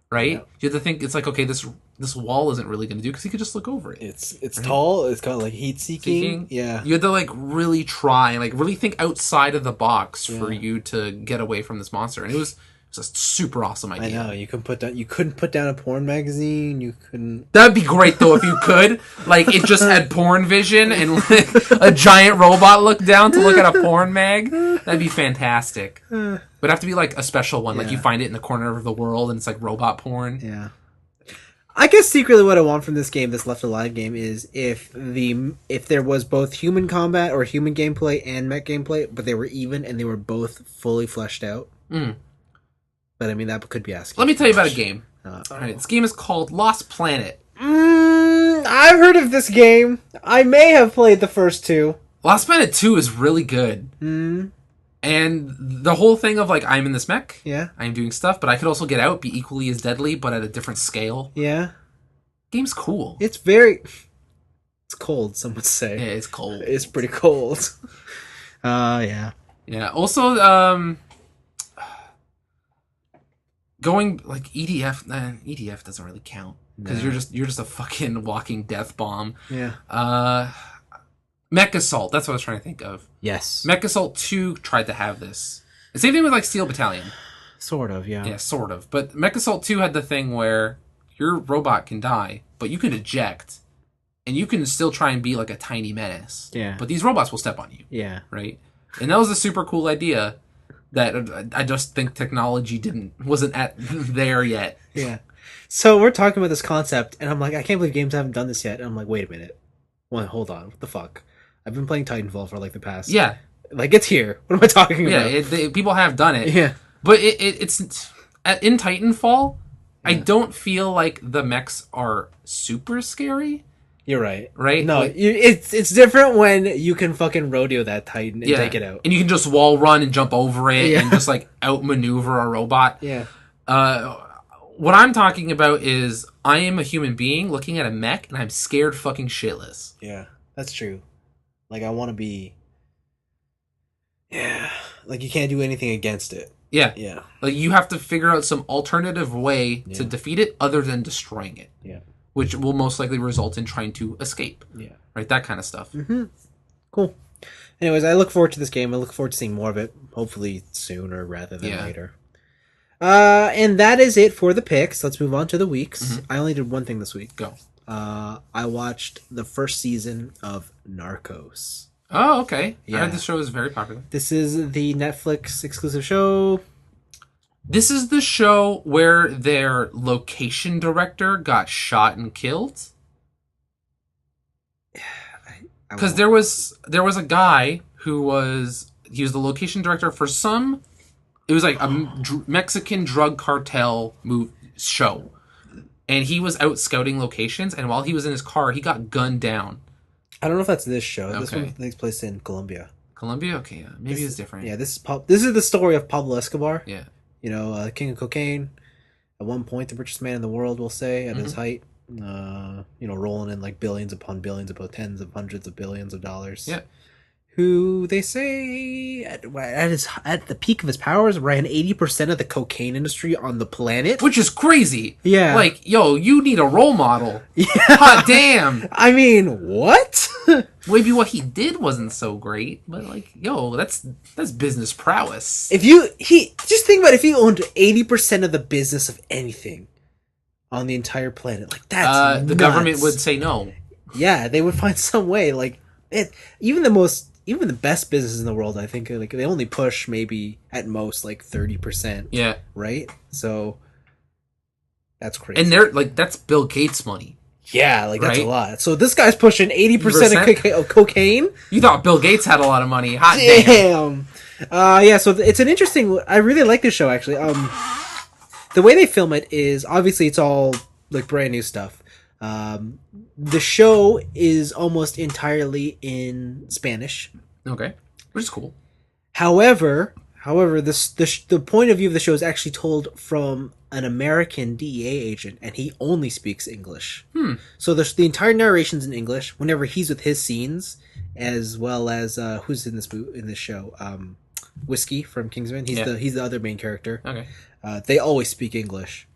S2: right? Yeah. You have to think it's like okay, this wall isn't really going to do because you could just look over it.
S1: It's right? Tall. It's got like heat seeking. Yeah,
S2: you had to like really try and like really think outside of the box for you to get away from this monster, and it was a super awesome idea.
S1: I know you couldn't put down a porn magazine. You couldn't.
S2: That'd be great though if you could. Like it just had porn vision and like, a giant robot looked down to look at a porn mag. That'd be fantastic. But it'd have to be like a special one. Like you find it in the corner of the world and it's like robot porn.
S1: Yeah. I guess secretly what I want from this game, this Left Alive game, is if there was both human combat or human gameplay and mech gameplay, but they were even and they were both fully fleshed out.
S2: Mm.
S1: But I mean, that could be asking.
S2: Let me tell you about a game. All right, this game is called Lost Planet.
S1: I've heard of this game. I may have played the first two.
S2: Lost Planet 2 is really good. And the whole thing of like, I'm in this mech.
S1: Yeah.
S2: I'm doing stuff, but I could also get out, be equally as deadly, but at a different scale.
S1: Yeah.
S2: Game's cool.
S1: It's very... It's cold, some would say.
S2: Yeah, it's cold.
S1: It's pretty cold. Yeah.
S2: Yeah, also, going like EDF doesn't really count because you're just a fucking walking death bomb.
S1: Yeah.
S2: Mech Assault. That's what I was trying to think of.
S1: Yes.
S2: Mech Assault 2 tried to have this. The same thing with like Steel Battalion.
S1: Sort of, yeah.
S2: Yeah, sort of. But Mech Assault 2 had the thing where your robot can die, but you can eject, and you can still try and be like a tiny menace.
S1: Yeah.
S2: But these robots will step on you.
S1: Yeah.
S2: Right. And that was a super cool idea. That I just think technology wasn't at there yet.
S1: Yeah. So we're talking about this concept, and I'm like, I can't believe games haven't done this yet. And I'm like, wait a minute. Well, hold on. What the fuck? I've been playing Titanfall for like the past.
S2: Yeah.
S1: Like it's here. What am I talking about?
S2: Yeah, people have done it.
S1: Yeah.
S2: But it's in Titanfall. Yeah. I don't feel like the mechs are super scary.
S1: You're right.
S2: Right?
S1: No,
S2: like,
S1: it's different when you can fucking rodeo that Titan and take it out.
S2: And you can just wall run and jump over it and just like outmaneuver a robot.
S1: Yeah.
S2: What I'm talking about is I am a human being looking at a mech and I'm scared fucking shitless.
S1: Yeah, that's true. Like I want to be... Yeah. Like you can't do anything against it.
S2: Yeah.
S1: Yeah.
S2: Like you have to figure out some alternative way to defeat it other than destroying it.
S1: Yeah. Which
S2: will most likely result in trying to escape.
S1: Yeah.
S2: Right? That kind of stuff.
S1: Mm-hmm. Cool. Anyways, I look forward to this game. I look forward to seeing more of it. Hopefully sooner rather than later. And that is it for the picks. Let's move on to the weeks. Mm-hmm. I only did one thing this week.
S2: Go.
S1: I watched the first season of Narcos.
S2: Oh, okay.
S1: Yeah.
S2: I heard this show is very popular.
S1: This is the Netflix exclusive show.
S2: This is the show where their location director got shot and killed. Because there was a guy who was the location director for some. It was like a Mexican drug cartel show, and he was out scouting locations. And while he was in his car, he got gunned down
S1: I don't know if that's this show.
S2: Okay.
S1: This one takes place in Colombia.
S2: Colombia? Okay, yeah. Maybe it's different.
S1: Yeah, this is the story of Pablo Escobar.
S2: Yeah.
S1: You know, king of cocaine. At one point, the richest man in the world, we'll say, at his height. You know, rolling in like billions upon billions, about tens of hundreds of billions of dollars.
S2: Yeah.
S1: Who they say at the peak of his powers ran 80% of the cocaine industry on the planet,
S2: which is crazy.
S1: Yeah,
S2: like yo, you need a role model. Yeah, hot damn.
S1: I mean, what?
S2: Maybe what he did wasn't so great, but like, yo, that's business prowess.
S1: If just think about if he owned 80% of the business of anything on the entire planet, like that's
S2: the government would say no.
S1: Yeah, they would find some way. Like even the best businesses in the world, I think, like they only push maybe at most like 30%.
S2: Yeah.
S1: Right? So that's crazy.
S2: And they're like, that's Bill Gates' money.
S1: Yeah, like that's a lot. So this guy's pushing 80% of cocaine.
S2: You thought Bill Gates had a lot of money. Hot
S1: damn. Yeah, so it's an interesting. I really like this show actually. The way they film it is obviously it's all like brand new stuff. The show is almost entirely in Spanish.
S2: Okay, which is cool.
S1: However, the point of view of the show is actually told from an American DEA agent, and he only speaks English. So the entire narration's in English. Whenever he's with his scenes, as well as who's in this show, Whiskey from Kingsman. He's the other main character.
S2: Okay,
S1: they always speak English.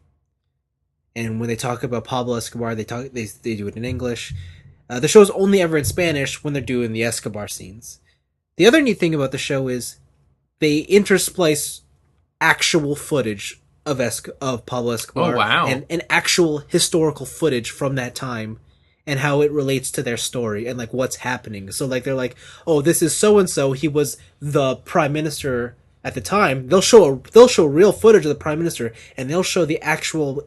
S1: And when they talk about Pablo Escobar, they do it in English. The show's only ever in Spanish when they're doing the Escobar scenes. The other neat thing about the show is they intersplice actual footage of Pablo Escobar.
S2: Oh, wow.
S1: And actual historical footage from that time and how it relates to their story and like what's happening. So like they're like, oh, this is so and so. He was the prime minister at the time. They'll show real footage of the prime minister, and they'll show the actual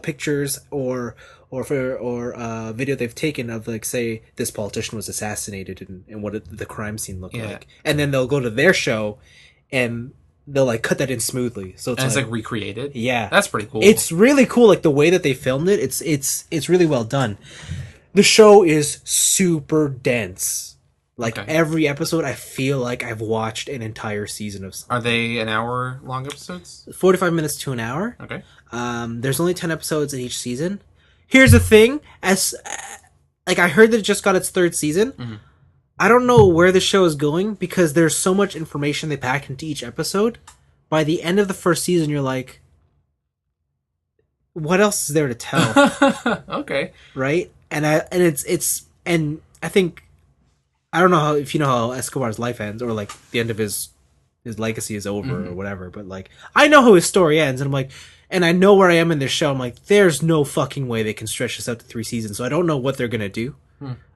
S1: pictures or video they've taken of like, say, this politician was assassinated and what the crime scene looked like, and then they'll go to their show and they'll like cut that in smoothly, so
S2: it's like recreated.
S1: Yeah,
S2: that's pretty cool.
S1: It's really cool, like the way that they filmed it. It's really well done. The show is super dense. Like every episode, I feel like I've watched an entire season of something.
S2: Are they an hour long episodes?
S1: 45 minutes to an hour.
S2: Okay.
S1: There's only 10 episodes in each season. Here's the thing, I heard that it just got its third season. Mm-hmm. I don't know where the show is going because there's so much information they pack into each episode. By the end of the first season, you're like, what else is there to tell?
S2: Okay.
S1: Right? And I think, I don't know if you know how Escobar's life ends, or like the end of his legacy is over or whatever, but like I know how his story ends, and I'm like, and I know where I am in this show. I'm like, there's no fucking way they can stretch this out to 3 seasons, so I don't know what they're gonna do.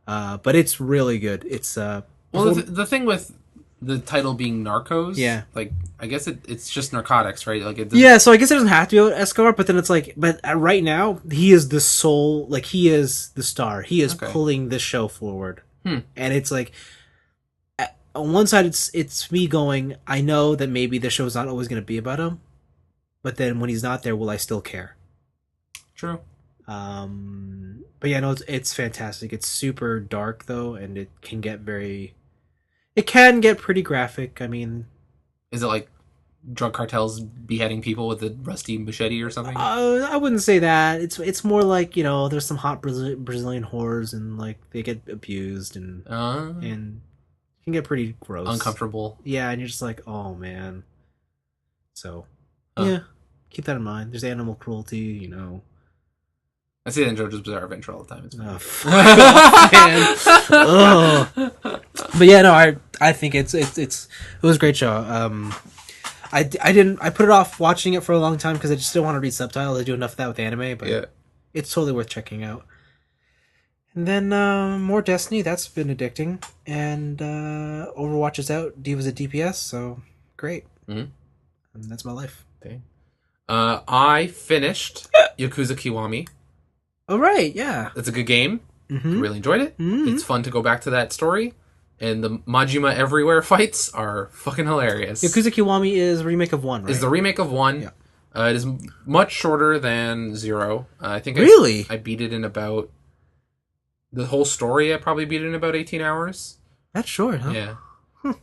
S1: But it's really good. It's
S2: well, the thing with the title being Narcos, like I guess it's just narcotics, right? Like
S1: so I guess it doesn't have to be about Escobar, but then it's like, but right now he is the sole, like he is the star. He is pulling this show forward. And it's like, on one side, it's me going, I know that maybe the show's not always going to be about him, but then when he's not there, will I still care?
S2: True.
S1: But yeah, no, it's fantastic. It's super dark though, and it can get pretty graphic. I mean,
S2: is it like drug cartels beheading people with a rusty machete or something?
S1: I wouldn't say that. It's more like, you know, there's some hot Brazilian whores and like they get abused and it can get pretty gross,
S2: uncomfortable.
S1: Yeah, and you're just like, oh man. So yeah, keep that in mind. There's animal cruelty, you know.
S2: I see that in JoJo's Bizarre Adventure all the time. It's
S1: But yeah, no, I think it was a great show. I put it off watching it for a long time because I just didn't want to read subtitles. I do enough of that with anime, but it's totally worth checking out. And then more Destiny, that's been addicting. And Overwatch is out. Diva's at DPS, so great. And that's my life.
S2: Okay. I finished Yakuza Kiwami.
S1: Oh, right, yeah.
S2: It's a good game. I really enjoyed it. It's fun to go back to that story. And the Majima Everywhere fights are fucking hilarious.
S1: Yakuza Kiwami is a remake of 1, right?
S2: It's the remake of 1. Yeah. It is much shorter than 0. I think
S1: really?
S2: I beat it in about The whole story I probably beat in about 18 hours.
S1: That's short, huh?
S2: Yeah.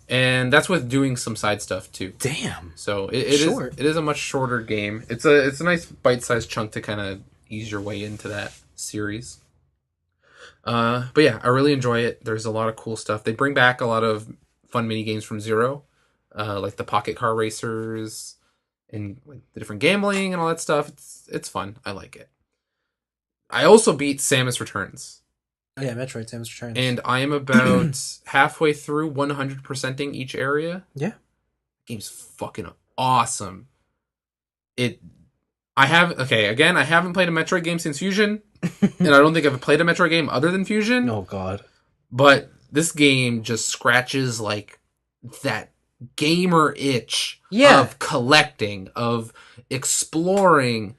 S2: And that's with doing some side stuff too.
S1: Damn.
S2: So it is a much shorter game. It's a nice bite-sized chunk to kind of ease your way into that series. But yeah, I really enjoy it. There's a lot of cool stuff. They bring back a lot of fun mini games from Zero, like the pocket car racers and like the different gambling and all that stuff. It's fun. I like it. I also beat Samus Returns.
S1: Oh yeah, Metroid Samus Returns.
S2: And I am about halfway through 100%ing each area.
S1: Yeah.
S2: Game's fucking awesome. I haven't played a Metroid game since Fusion, and I don't think I've played a Metroid game other than Fusion.
S1: Oh god.
S2: But this game just scratches like that gamer itch of collecting, of exploring,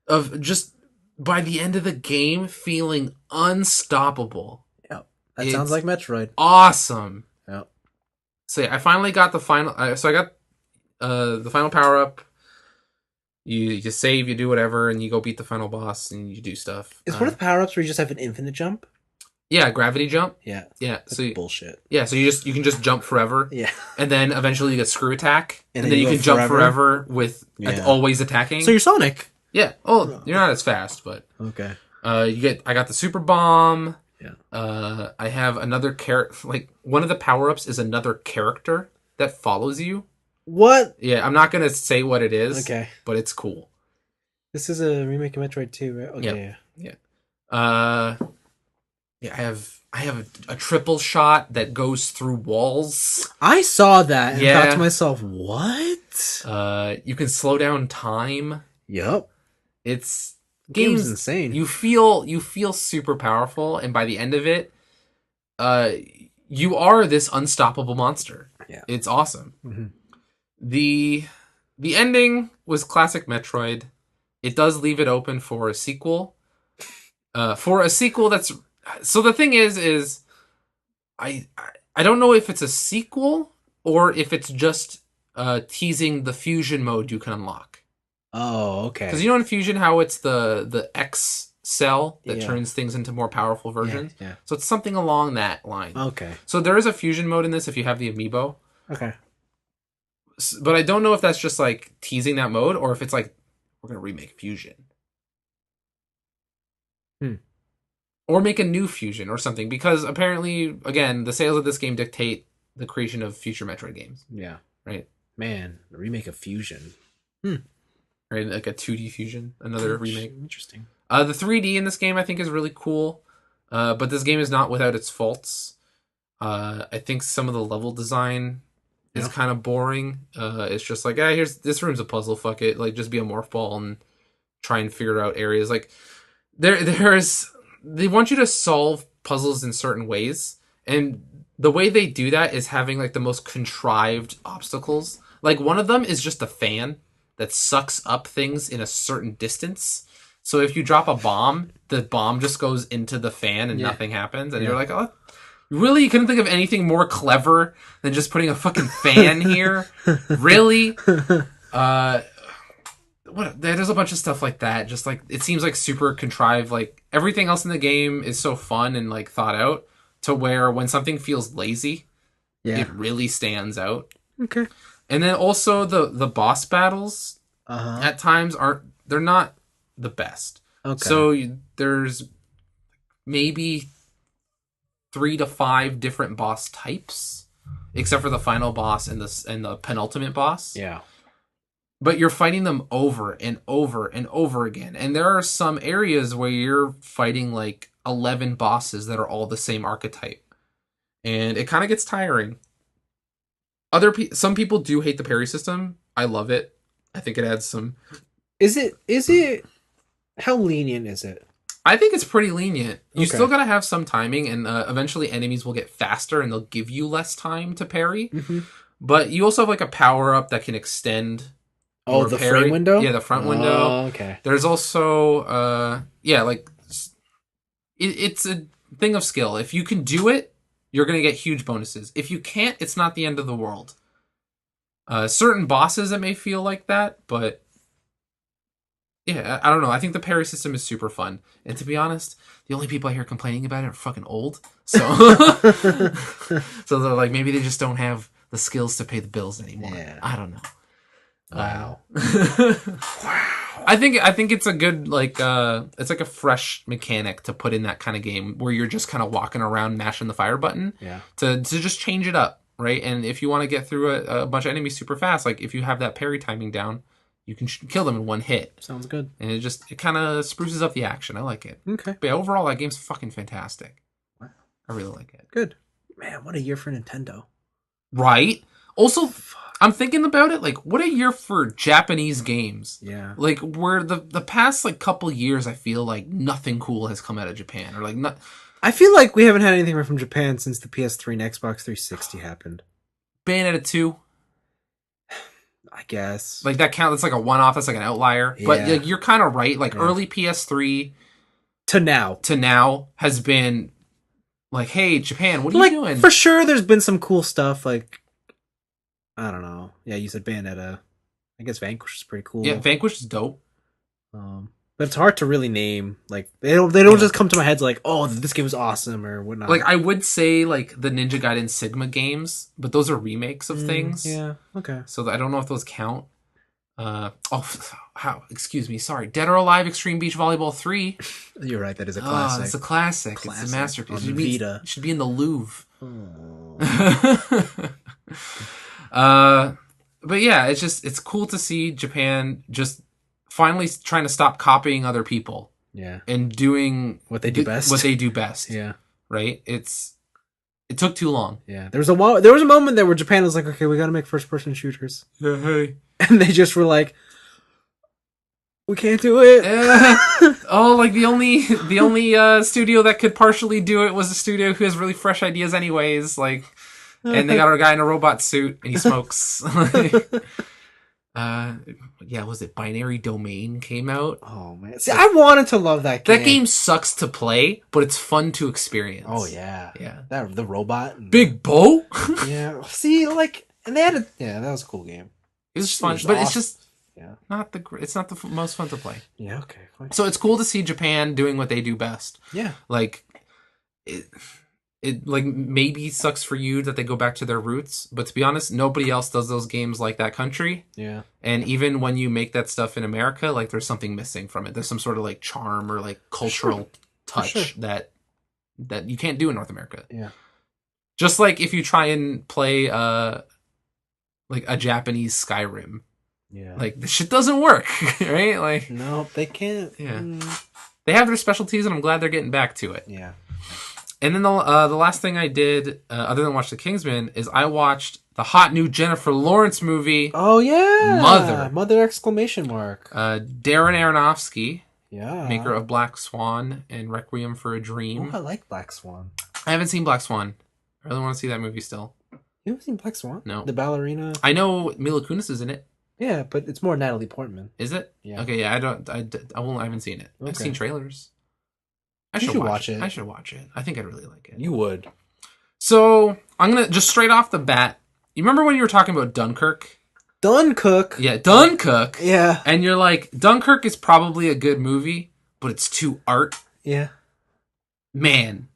S2: of just by the end of the game feeling unstoppable.
S1: Yep. That sounds like Metroid.
S2: Awesome.
S1: Yep.
S2: So yeah, I finally got the final so I got the final power up. You save, you do whatever, and you go beat the final boss, and you do stuff.
S1: Is one of the power-ups where you just have an infinite jump?
S2: Yeah, gravity jump.
S1: Yeah.
S2: Yeah.
S1: That's bullshit.
S2: Yeah, so you can just jump forever.
S1: Yeah.
S2: And then eventually you get screw attack. And then you can jump forever with always attacking.
S1: So you're Sonic.
S2: Yeah. Oh, you're not as fast, but
S1: okay.
S2: I got the super bomb.
S1: Yeah.
S2: I have another character, like one of the power-ups is another character that follows you.
S1: What?
S2: Yeah, I'm not gonna say what it is.
S1: Okay.
S2: But it's cool.
S1: This is a remake of Metroid 2, right? Okay.
S2: Yeah. Yeah, I have a triple shot that goes through walls.
S1: I saw that and thought to myself, what?
S2: You can slow down time.
S1: Yep.
S2: Game's
S1: insane.
S2: You feel super powerful, and by the end of it, you are this unstoppable monster.
S1: Yeah.
S2: It's awesome.
S1: Mm-hmm.
S2: The ending was classic Metroid. It does leave it open for a sequel. That's so the thing is I don't know if it's a sequel or if it's just teasing the fusion mode you can unlock.
S1: Oh, okay.
S2: Because in Fusion how it's the X cell that turns things into more powerful versions.
S1: Yeah.
S2: So it's something along that line.
S1: Okay.
S2: So there is a fusion mode in this if you have the amiibo.
S1: Okay.
S2: But I don't know if that's just like teasing that mode or if it's like we're gonna remake Fusion. Or make a new Fusion or something, because apparently, again, the sales of this game dictate the creation of future Metroid games.
S1: Yeah.
S2: Right?
S1: Man, the remake of Fusion.
S2: Right? Like a 2D Fusion, another remake.
S1: Interesting.
S2: The 3D in this game I think is really cool, but this game is not without its faults. I think some of the level design is kind of boring. It's just like, here's this room's a puzzle, fuck it. Like, just be a morph ball and try and figure out areas. Like, they want you to solve puzzles in certain ways, and the way they do that is having like the most contrived obstacles. Like, one of them is just a fan that sucks up things in a certain distance. So if you drop a bomb, the bomb just goes into the fan and nothing happens. And you're like, oh, really? You couldn't think of anything more clever than just putting a fucking fan here? Really? There's a bunch of stuff like that. Just like, it seems like super contrived. Like, everything else in the game is so fun and like thought out to where when something feels lazy, it really stands out.
S1: Okay.
S2: And then also the boss battles at times they're not the best.
S1: Okay.
S2: So there's maybe 3 to 5 different boss types, except for the final boss and the penultimate boss.
S1: Yeah.
S2: But you're fighting them over and over and over again. And there are some areas where you're fighting like 11 bosses that are all the same archetype. And it kind of gets tiring. Some people do hate the parry system. I love it. I think it adds some... Is
S1: it... How lenient is it?
S2: I think it's pretty lenient. You still gotta have some timing, and eventually enemies will get faster and they'll give you less time to parry. Mm-hmm. But you also have like a power-up that can extend...
S1: Oh, the frame window?
S2: Yeah, the front window.
S1: Oh, okay.
S2: There's also... it's a thing of skill. If you can do it, you're going to get huge bonuses. If you can't, it's not the end of the world. Certain bosses, it may feel like that, but Yeah, I don't know. I think the parry system is super fun. And to be honest, the only people I hear complaining about it are fucking old. So, so they're like, maybe they just don't have the skills to pay the bills anymore. Yeah. I don't know.
S1: Wow.
S2: I think it's a good, like, it's like a fresh mechanic to put in that kind of game where you're just kind of walking around mashing the fire button.
S1: Yeah.
S2: To just change it up, right? And if you want to get through a bunch of enemies super fast, like if you have that parry timing down, you can kill them in one hit.
S1: Sounds good.
S2: And it kind of spruces up the action. I like it.
S1: Okay.
S2: But yeah, overall, that game's fucking fantastic. Wow. I really like it.
S1: Good. Man, what a year for Nintendo.
S2: Right? Also, I'm thinking about it, like, what a year for Japanese games.
S1: Yeah.
S2: Like, where the past, like, couple years, I feel like nothing cool has come out of Japan. Or, like, not...
S1: I feel like we haven't had anything from Japan since the PS3 and Xbox 360 happened.
S2: Bayonetta 2.
S1: I guess.
S2: Like, that count, that's like a one-off, that's like an outlier. Yeah. But like, you're kind of right. Like, early PS3
S1: to now
S2: has been like, hey, Japan, what are you doing?
S1: For sure, there's been some cool stuff. Like, I don't know. Yeah, you said Bayonetta. I guess Vanquish is pretty cool.
S2: Yeah, Vanquish is dope.
S1: But it's hard to really name. Like, they don't just come to my head like, oh, this game is awesome or whatnot.
S2: Like, I would say, like, the Ninja Gaiden Sigma games, but those are remakes of things.
S1: Yeah, okay.
S2: So I don't know if those count. Excuse me, sorry. Dead or Alive Extreme Beach Volleyball 3.
S1: You're right, that is a classic.
S2: It's a classic. It's a masterpiece.
S1: On Vita.
S2: It should be in the Louvre. But yeah, it's cool to see Japan just finally trying to stop copying other people.
S1: Yeah.
S2: And doing
S1: what they do best.
S2: What they do best.
S1: Yeah.
S2: Right? It took too long.
S1: Yeah. There was a moment there where Japan was like, okay, we got to make first person shooters.
S2: Yeah, hey.
S1: And they just were like, we can't do it.
S2: Oh, like the only studio that could partially do it was a studio who has really fresh ideas anyways, like, and they got a guy in a robot suit and he smokes. Was it Binary Domain came out?
S1: Oh man, see, I wanted to love that game.
S2: That game sucks to play, but it's fun to experience.
S1: Oh yeah,
S2: yeah.
S1: That the robot,
S2: Big Bo.
S1: Yeah, see, like, and they had that was a cool game.
S2: It was fun, but awesome. It's just it's not the most fun to play.
S1: Yeah, okay. Fine.
S2: So it's cool to see Japan doing what they do best.
S1: Yeah,
S2: like it like maybe sucks for you that they go back to their roots, but to be honest, nobody else does those games like that country.
S1: Yeah.
S2: And even when you make that stuff in America, like there's something missing from it. There's some sort of like charm or like cultural touch that you can't do in North America.
S1: Yeah.
S2: Just like if you try and play like a Japanese Skyrim.
S1: Yeah. Like
S2: the shit doesn't work, right? Like
S1: no, they can't.
S2: Yeah. They have their specialties and I'm glad they're getting back to it.
S1: Yeah.
S2: And then the last thing I did, other than watch The Kingsman, is I watched the hot new Jennifer Lawrence movie.
S1: Oh, yeah. Mother exclamation mark.
S2: Darren Aronofsky.
S1: Yeah.
S2: Maker of Black Swan and Requiem for a Dream.
S1: Oh, I like Black Swan.
S2: I haven't seen Black Swan. I really want to see that movie still.
S1: You haven't seen Black Swan?
S2: No.
S1: The ballerina?
S2: I know Mila Kunis is in it.
S1: Yeah, but it's more Natalie Portman.
S2: Is it?
S1: Yeah.
S2: Okay, yeah, I haven't seen it. Okay. I've seen trailers. I should watch it. I should watch it. I think I'd really like it.
S1: You would.
S2: So, I'm going to, just straight off the bat, you remember when you were talking about Dunkirk?
S1: Dunkirk?
S2: Yeah, Dunkirk.
S1: Yeah.
S2: And you're like, Dunkirk is probably a good movie, but it's too art.
S1: Yeah.
S2: Man,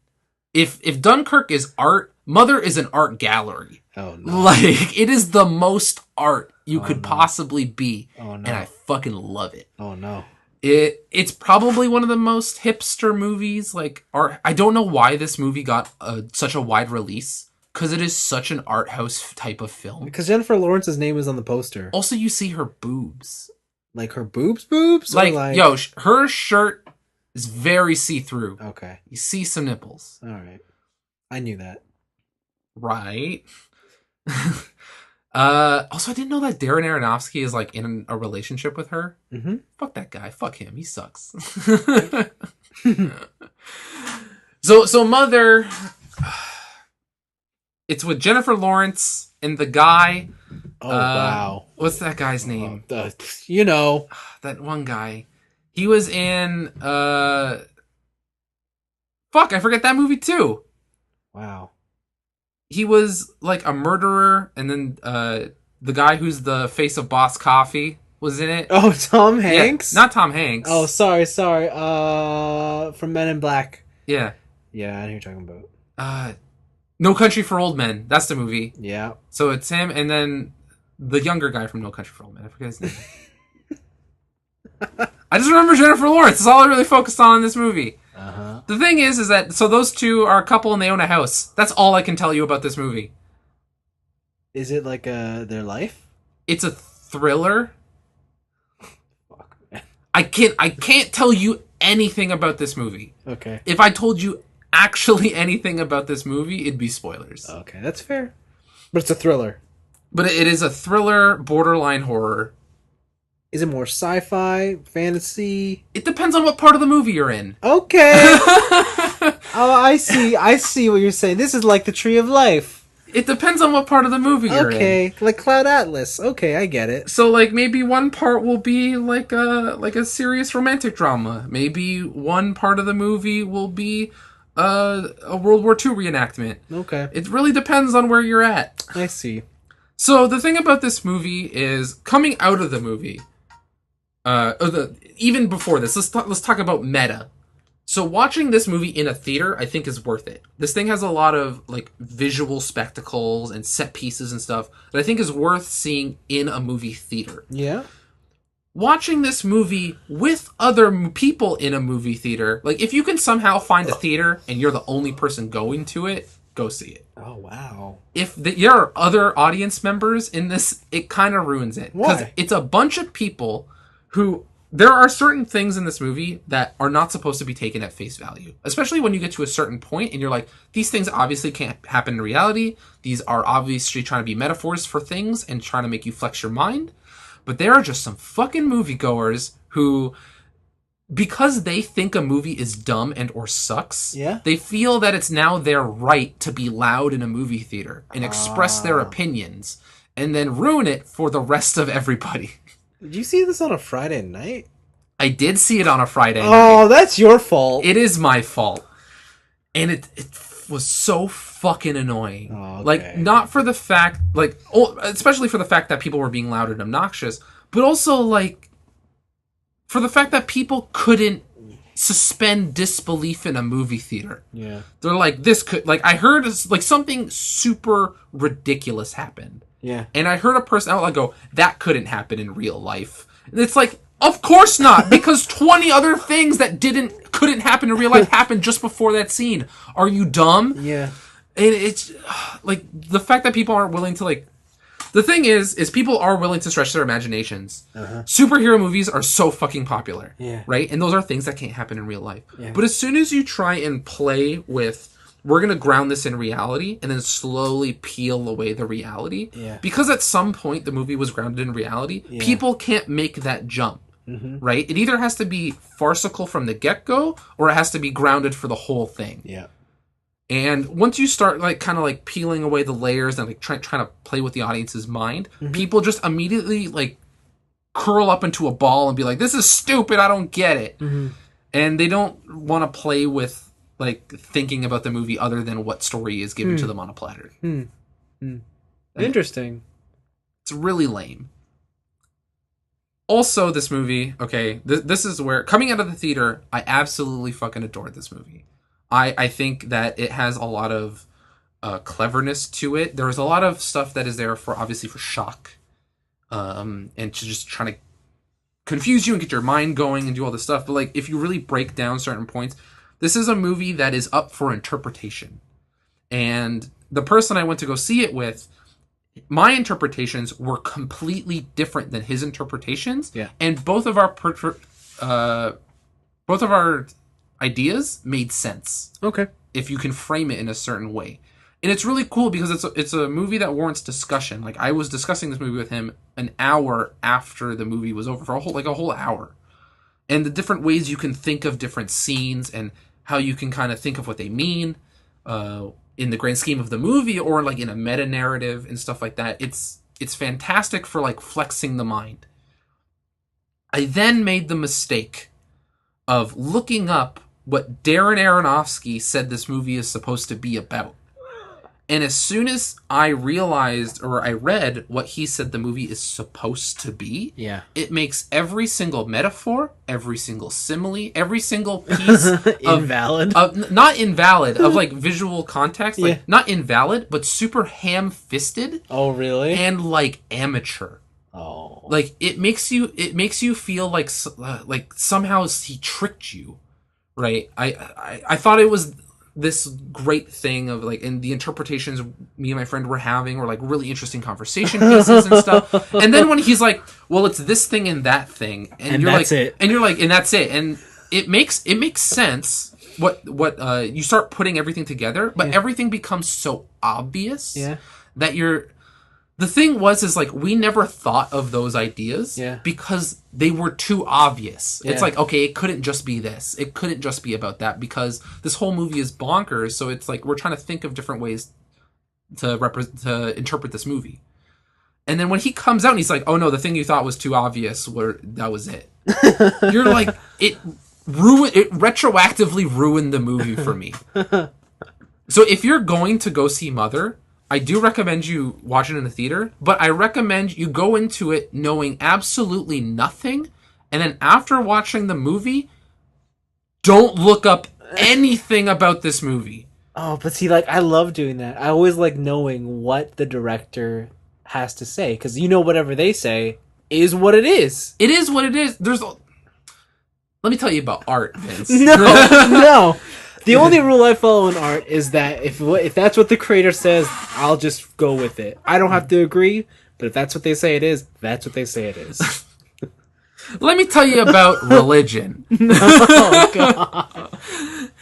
S2: if Dunkirk is art, Mother is an art gallery.
S1: Oh, no.
S2: Like, it is the most art you could possibly be.
S1: Oh, no.
S2: And I fucking love it.
S1: Oh, no.
S2: It's probably one of the most hipster movies. Like, I don't know why this movie got such a wide release, because it is such an art house type of film.
S1: Because Jennifer Lawrence's name is on the poster.
S2: Also, you see her boobs.
S1: Like her boobs?
S2: Like yo, her shirt is very see-through.
S1: Okay.
S2: You see some nipples.
S1: All right. I knew that.
S2: Right. Also, I didn't know that Darren Aronofsky is like in a relationship with her.
S1: Mm-hmm.
S2: Fuck that guy. Fuck him. He sucks. So Mother, it's with Jennifer Lawrence and the guy.
S1: Oh wow!
S2: What's that guy's name?
S1: That
S2: one guy. He was in. Fuck! I forget that movie too.
S1: Wow.
S2: He was like a murderer, and then the guy who's the face of Boss Coffee. was in it.
S1: Oh, Tom Hanks?
S2: Yeah, not Tom Hanks.
S1: Oh, sorry. From Men in Black.
S2: Yeah.
S1: Yeah, I know who you're talking about.
S2: No Country for Old Men. That's the movie.
S1: Yeah.
S2: So it's him, and then the younger guy from No Country for Old Men. I forget his name. I just remember Jennifer Lawrence. That's all I really focused on in this movie.
S1: Uh-huh.
S2: The thing is that, so those two are a couple and they own a house. That's all I can tell you about this movie.
S1: Is it like their life?
S2: It's a thriller.
S1: Fuck, man.
S2: I can't tell you anything about this movie.
S1: Okay.
S2: If I told you actually anything about this movie, it'd be spoilers.
S1: Okay, that's fair. But it's a thriller.
S2: But it is a thriller, borderline horror.
S1: Is it more sci-fi, fantasy?
S2: It depends on what part of the movie you're in.
S1: Okay. Oh, I see what you're saying. This is like the Tree of Life.
S2: It depends on what part of the movie you're in.
S1: Okay, like Cloud Atlas. Okay, I get it.
S2: So, like, maybe one part will be like a serious romantic drama. Maybe one part of the movie will be a World War II reenactment.
S1: Okay.
S2: It really depends on where you're at.
S1: I see.
S2: So the thing about this movie is, coming out of the movie, even before this, let's talk about meta. So watching this movie in a theater, I think, is worth it. This thing has a lot of like visual spectacles and set pieces and stuff that I think is worth seeing in a movie theater.
S1: Yeah.
S2: Watching this movie with other people in a movie theater, like if you can somehow find a theater and you're the only person going to it, go see it.
S1: Oh, wow.
S2: If there are other audience members in this, it kind of ruins it. Because it's a bunch of people who... There are certain things in this movie that are not supposed to be taken at face value. Especially when you get to a certain point and you're like, these things obviously can't happen in reality. These are obviously trying to be metaphors for things and trying to make you flex your mind. But there are just some fucking moviegoers who... Because they think a movie is dumb and or sucks, they feel that it's now their right to be loud in a movie theater and express their opinions and then ruin it for the rest of everybody.
S1: Did you see this on a Friday night?
S2: I did see it on a Friday night.
S1: Oh, that's your fault.
S2: It is my fault. And it was so fucking annoying.
S1: Oh, okay.
S2: Like, not for the fact, like, especially for the fact that people were being loud and obnoxious, but also, like, for the fact that people couldn't suspend disbelief in a movie theater.
S1: Yeah.
S2: They're like, this could... Like, I heard, like, something super ridiculous happened.
S1: Yeah.
S2: And I heard a person out loud go, that couldn't happen in real life. And it's like, of course not! Because 20 other things that couldn't happen in real life happened just before that scene. Are you dumb?
S1: Yeah.
S2: And it's... Like, the fact that people aren't willing to, like... The thing is people are willing to stretch their imaginations. Uh-huh. Superhero movies are so fucking popular.
S1: Yeah.
S2: Right? And those are things that can't happen in real life.
S1: Yeah.
S2: But as soon as you try and play with, we're going to ground this in reality, and then slowly peel away the reality.
S1: Yeah.
S2: Because at some point the movie was grounded in reality, people can't make that jump. Mm-hmm. Right? It either has to be farcical from the get-go, or it has to be grounded for the whole thing.
S1: Yeah.
S2: And once you start, like, kind of, like, peeling away the layers and, like, trying to play with the audience's mind, people just immediately, like, curl up into a ball and be like, this is stupid, I don't get it. Mm-hmm. And they don't want to play with, like, thinking about the movie other than what story is given to them on a platter.
S1: Interesting.
S2: It's really lame. Also, this movie, okay, this is where, coming out of the theater, I absolutely fucking adored this movie. I think that it has a lot of cleverness to it. There's a lot of stuff that is there for, obviously, for shock. And to just trying to confuse you and get your mind going and do all this stuff. But, like, if you really break down certain points, this is a movie that is up for interpretation. And the person I went to go see it with, my interpretations were completely different than his interpretations. Yeah. And both of our ideas made sense. Okay. If you can frame it in a certain way. And it's really cool because it's a movie that warrants discussion. Like, I was discussing this movie with him an hour after the movie was over, for a whole hour. And the different ways you can think of different scenes and how you can kind of think of what they mean in the grand scheme of the movie, or like in a meta narrative and stuff like that. It's fantastic for, like, flexing the mind. I then made the mistake of looking up what Darren Aronofsky said this movie is supposed to be about. And as soon as I realized or I read what he said the movie is supposed to be, it makes every single metaphor, every single simile, every single piece
S1: invalid.
S2: Not invalid, of like visual context, like not invalid, but super ham-fisted.
S1: Oh, really?
S2: And like amateur.
S1: Oh.
S2: Like it makes you feel like somehow he tricked you, right? I thought it was this great thing of like, and the interpretations me and my friend were having were like really interesting conversation pieces and stuff. And then when he's like, well, it's this thing and that thing, and you're
S1: that's
S2: like,
S1: it.
S2: and you're like, and that's it, and it makes sense. What you start putting everything together, but everything becomes so obvious that the thing is like, we never thought of those ideas because they were too obvious. It's like, okay, it couldn't just be this. It couldn't just be about that because this whole movie is bonkers. So it's like, we're trying to think of different ways to interpret this movie. And then when he comes out and he's like, oh no, the thing you thought was too obvious, that was it. You're like, it retroactively ruined the movie for me. So if you're going to go see Mother, I do recommend you watch it in the theater, but I recommend you go into it knowing absolutely nothing, and then after watching the movie, don't look up anything about this movie.
S1: Oh, but see, like, I love doing that. I always like knowing what the director has to say, because whatever they say is what it is.
S2: It is what it is. Let me tell you about art, Vince.
S1: No. The only rule I follow in art is that if that's what the creator says, I'll just go with it. I don't have to agree, but if that's what they say it is, that's what they say it is.
S2: Let me tell you about religion.
S1: Oh, God.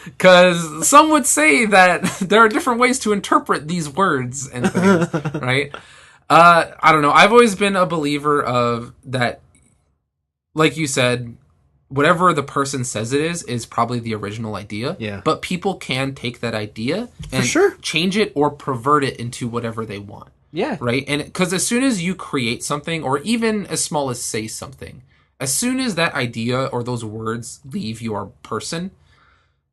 S2: Because some would say that there are different ways to interpret these words and things, right? I don't know. I've always been a believer of that, like you said, whatever the person says it is probably the original idea.
S1: Yeah.
S2: But people can take that idea and change it or pervert it into whatever they want.
S1: Yeah.
S2: Right? And because as soon as you create something, or even as small as say something, as soon as that idea or those words leave your person,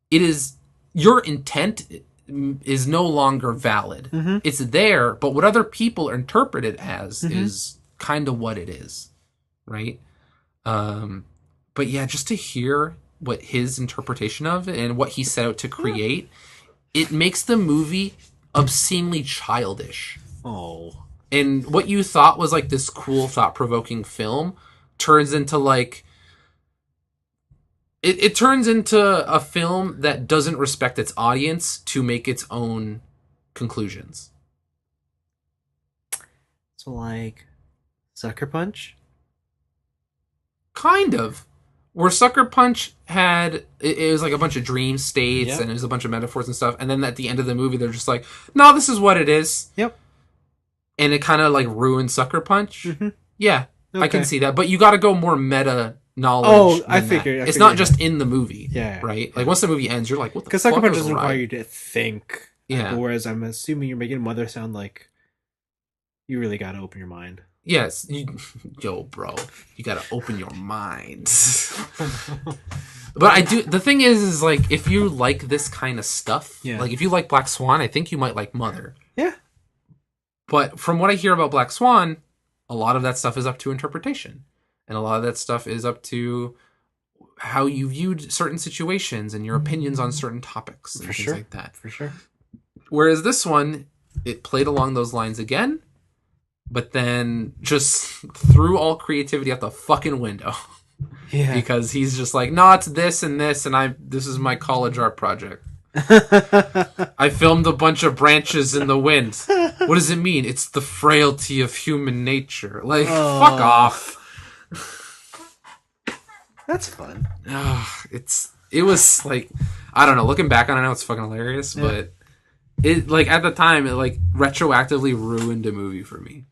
S2: it is your intent is no longer valid. Mm-hmm. It's there, but what other people interpret it as is kind of what it is. Right? But yeah, just to hear what his interpretation of it and what he set out to create, it makes the movie obscenely childish.
S1: Oh.
S2: And what you thought was like this cool, thought-provoking film turns into like... It turns into a film that doesn't respect its audience to make its own conclusions.
S1: So like Sucker Punch?
S2: Kind of. Where Sucker Punch had, it was like a bunch of dream states and it was a bunch of metaphors and stuff. And then at the end of the movie, they're just like, no, this is what it is.
S1: Yep.
S2: And it kind of like ruined Sucker Punch. Mm-hmm. Yeah,
S1: okay.
S2: I can see that. But you got to go more meta knowledge.
S1: Oh, I figured.
S2: It's not just in the movie.
S1: Yeah.
S2: Right? Like once the movie ends, you're like, what the fuck?
S1: Because Sucker Punch doesn't require you to think.
S2: Yeah.
S1: Whereas I'm assuming you're making Mother sound like you really got to open your mind.
S2: Yes. Yo, bro. You gotta open your mind. But I do... The thing is like, if you like this kind of stuff, like if you like Black Swan, I think you might like Mother.
S1: Yeah.
S2: But from what I hear about Black Swan, a lot of that stuff is up to interpretation. And a lot of that stuff is up to how you viewed certain situations and your opinions on certain topics and things like that.
S1: For sure.
S2: Whereas this one, it played along those lines again, but then just threw all creativity out the fucking window.
S1: Yeah.
S2: Because he's just like, no, it's this and this, and this is my college art project. I filmed a bunch of branches in the wind. What does it mean? It's the frailty of human nature. Like, fuck off.
S1: That's fun.
S2: It was like, I don't know, looking back on it, I know it's fucking hilarious, but it, like, at the time, it, like, retroactively ruined a movie for me.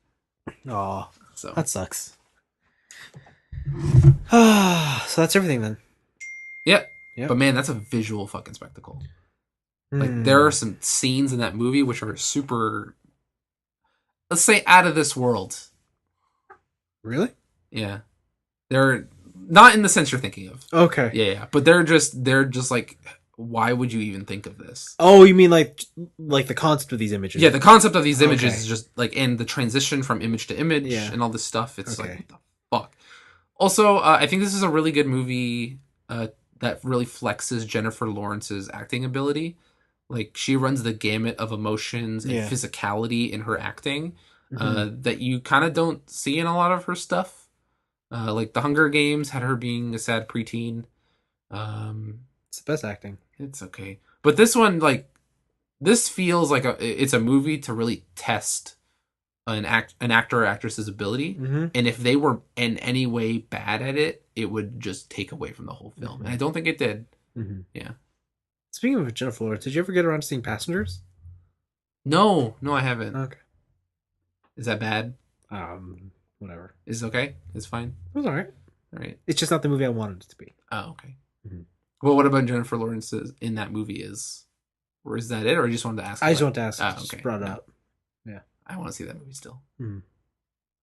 S1: Oh,
S2: so
S1: that sucks. So that's everything then.
S2: Yeah. But man, that's a visual fucking spectacle. Like, there are some scenes in that movie which are super, let's say, out of this world.
S1: Really?
S2: Yeah. They're not in the sense you're thinking of.
S1: Okay.
S2: Yeah. But they're just like why would you even think of this?
S1: Oh, you mean like the concept of these images?
S2: Yeah, the concept of these images
S1: Okay.
S2: is just like, and the transition from image to image and all this stuff. It's like, what the fuck? Also, I think this is a really good movie that really flexes Jennifer Lawrence's acting ability. Like, she runs the gamut of emotions and physicality in her acting that you kind of don't see in a lot of her stuff. Like, The Hunger Games had her being a sad preteen.
S1: It's the best acting.
S2: It's okay. But this one, like, this feels like it's a movie to really test an actor or actress's ability. And if they were in any way bad at it, it would just take away from the whole film. And I don't think it did. Yeah.
S1: Speaking of Jennifer Lawrence, did you ever get around to seeing Passengers?
S2: No, I haven't.
S1: Okay.
S2: Is that bad?
S1: Whatever.
S2: Is it okay? It's fine.
S1: It was alright.
S2: Alright.
S1: It's just not the movie I wanted it to be.
S2: Oh, okay. Well, what about Jennifer Lawrence in that movie? Or is that it? Or you just wanted to ask?
S1: I just wanted to ask.
S2: Oh, okay.
S1: Just brought it up. Yeah.
S2: I want to see that movie still. Did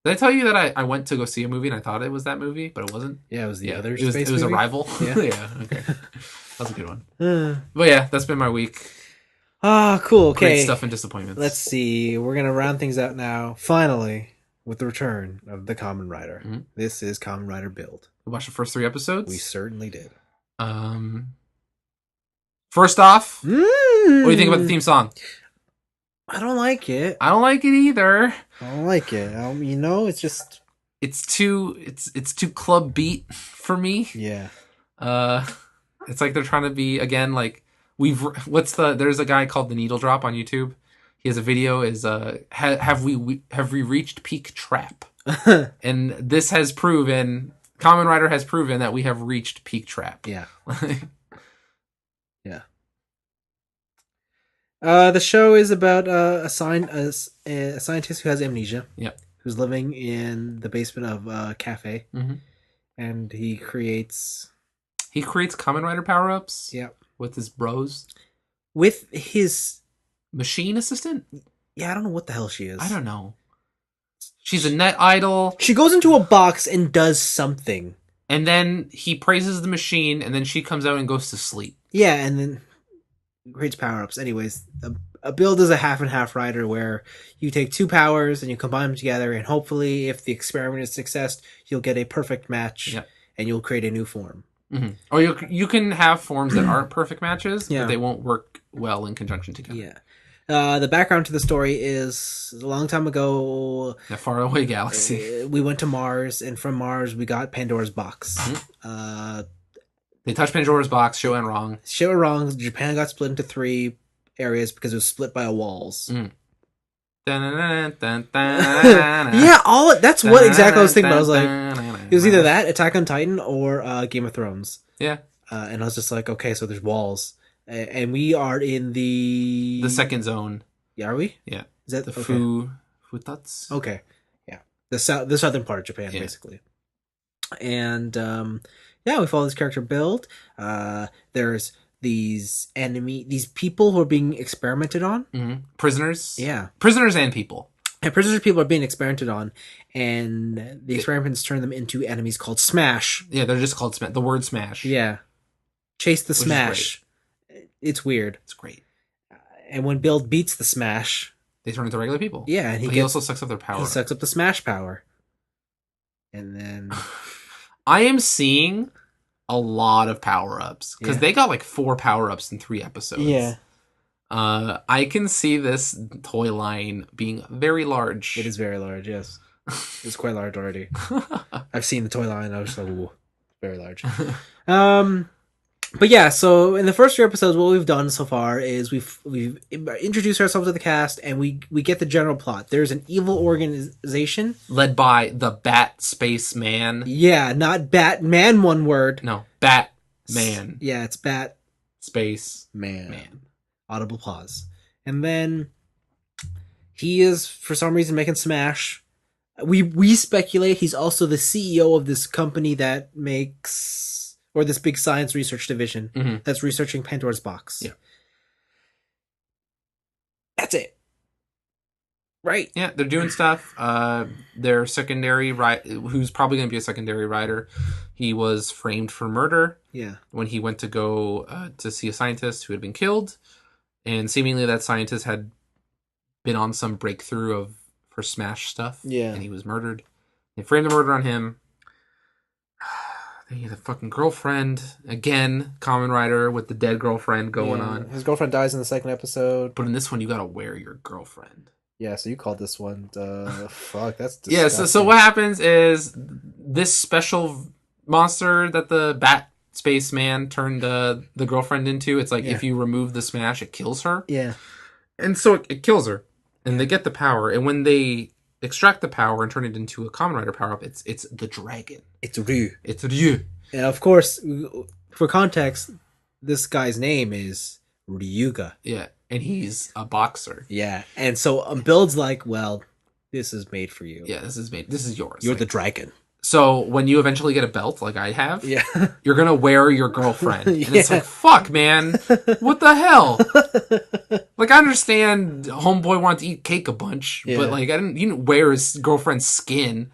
S2: I tell you that I went to go see a movie and I thought it was that movie, but it wasn't?
S1: Yeah, it was the other
S2: It was
S1: movie?
S2: Arrival.
S1: Yeah.
S2: Yeah, okay. That was a good one. But yeah, that's been my week.
S1: Ah, cool. Okay.
S2: Great stuff and disappointments.
S1: Let's see. We're going to round things out now, finally, with the return of the Kamen Rider. This is Kamen Rider Build.
S2: We watched the first 3 episodes?
S1: We certainly did.
S2: First off, what do you think about the theme song?
S1: I don't like it.
S2: I don't like it either.
S1: I don't like it. It's just...
S2: It's too club beat for me.
S1: Yeah.
S2: It's like they're trying to be, again, like, there's a guy called The Needle Drop on YouTube. He has a video, have we reached peak trap? And this has proven, Kamen Rider has proven that we have reached peak trap.
S1: Yeah. Yeah. The show is about a scientist who has amnesia.
S2: Yep.
S1: Who's living in the basement of a cafe. And he creates
S2: Kamen Rider power-ups.
S1: Yep.
S2: With his bros.
S1: With his
S2: machine assistant?
S1: Yeah, I don't know what the hell she is.
S2: I don't know. She's a net idol.
S1: She goes into a box and does something.
S2: And then he praises the machine, and then she comes out and goes to sleep.
S1: Yeah, and then creates power-ups. Anyways, a build is a half and half rider where you take 2 powers and you combine them together, and hopefully, if the experiment is a success, you'll get a perfect match, and you'll create a new form.
S2: Or you can have forms that aren't perfect matches, but they won't work well in conjunction together.
S1: Yeah. The background to the story is a long time ago.
S2: In a faraway galaxy.
S1: We went to Mars, and from Mars we got Pandora's box.
S2: They touched Pandora's box. Shit went wrong.
S1: Japan got split into 3 areas because it was split by walls. Yeah, that's what exactly I was thinking about. I was like, it was either that, Attack on Titan, or Game of Thrones.
S2: Yeah.
S1: And I was just like, okay, so there's walls. And we are in the
S2: second zone.
S1: Yeah, are we?
S2: Yeah.
S1: Is that
S2: the Futats?
S1: Okay. Yeah. The southern part of Japan, basically. And we follow this character build. There's these people who are being experimented on.
S2: Prisoners.
S1: Yeah.
S2: Prisoners and people.
S1: And prisoners and people are being experimented on, and the experiments turn them into enemies called Smash.
S2: Yeah, they're just called Smash. The word Smash.
S1: Yeah. Chase the Smash. It's weird.
S2: It's great.
S1: And when Build beats the Smash,
S2: they turn into regular people.
S1: Yeah, and
S2: he also sucks up their power.
S1: He sucks up the Smash power. And then
S2: I am seeing a lot of power-ups because they got like 4 power-ups in 3 episodes.
S1: Yeah.
S2: I can see this toy line being very large.
S1: It is very large, yes. It's quite large already. I've seen the toy line. I was like, ooh, very large. But yeah, so in the first 3 episodes, what we've done so far is we've introduced ourselves to the cast, and we get the general plot. There's an evil organization
S2: led by the Bat Space Man.
S1: Yeah, not Batman, one word.
S2: No, Batman.
S1: Yeah, it's Bat
S2: Space
S1: Man. Audible pause. And then he is, for some reason, making Smash. We speculate he's also the CEO of this company that makes, or this big science research division that's researching Pandora's box.
S2: Yeah.
S1: That's it. Right.
S2: Yeah, they're doing stuff. Their secondary who's probably going to be a secondary writer, he was framed for murder.
S1: Yeah.
S2: When he went to go to see a scientist who had been killed, and seemingly that scientist had been on some breakthrough of for Smash stuff.
S1: Yeah.
S2: And he was murdered. They framed the murder on him. He had a fucking girlfriend again. Common Rider with the dead girlfriend going on.
S1: His girlfriend dies in the second episode.
S2: But in this one, you gotta wear your girlfriend.
S1: Yeah, so you called this one. Fuck, that's disgusting.
S2: Yeah. So what happens is this special monster that the Bat Space Man turned the girlfriend into. It's like if you remove the Smash, it kills her.
S1: Yeah.
S2: And so it kills her, and they get the power. And when they extract the power and turn it into a Common Rider power up, it's the dragon.
S1: It's Ryu.
S2: It's Ryu.
S1: And of course, for context, this guy's name is Ryuga.
S2: Yeah, and he's a boxer.
S1: Yeah, and so Build's like, well, this is made for you.
S2: Yeah, this is yours.
S1: You're the dragon. So
S2: when you eventually get a belt, like I have,
S1: yeah,
S2: you're gonna wear your girlfriend. And it's like, fuck, man. What the hell? Like, I understand homeboy wanted to eat cake a bunch, but like, you didn't wear his girlfriend's skin.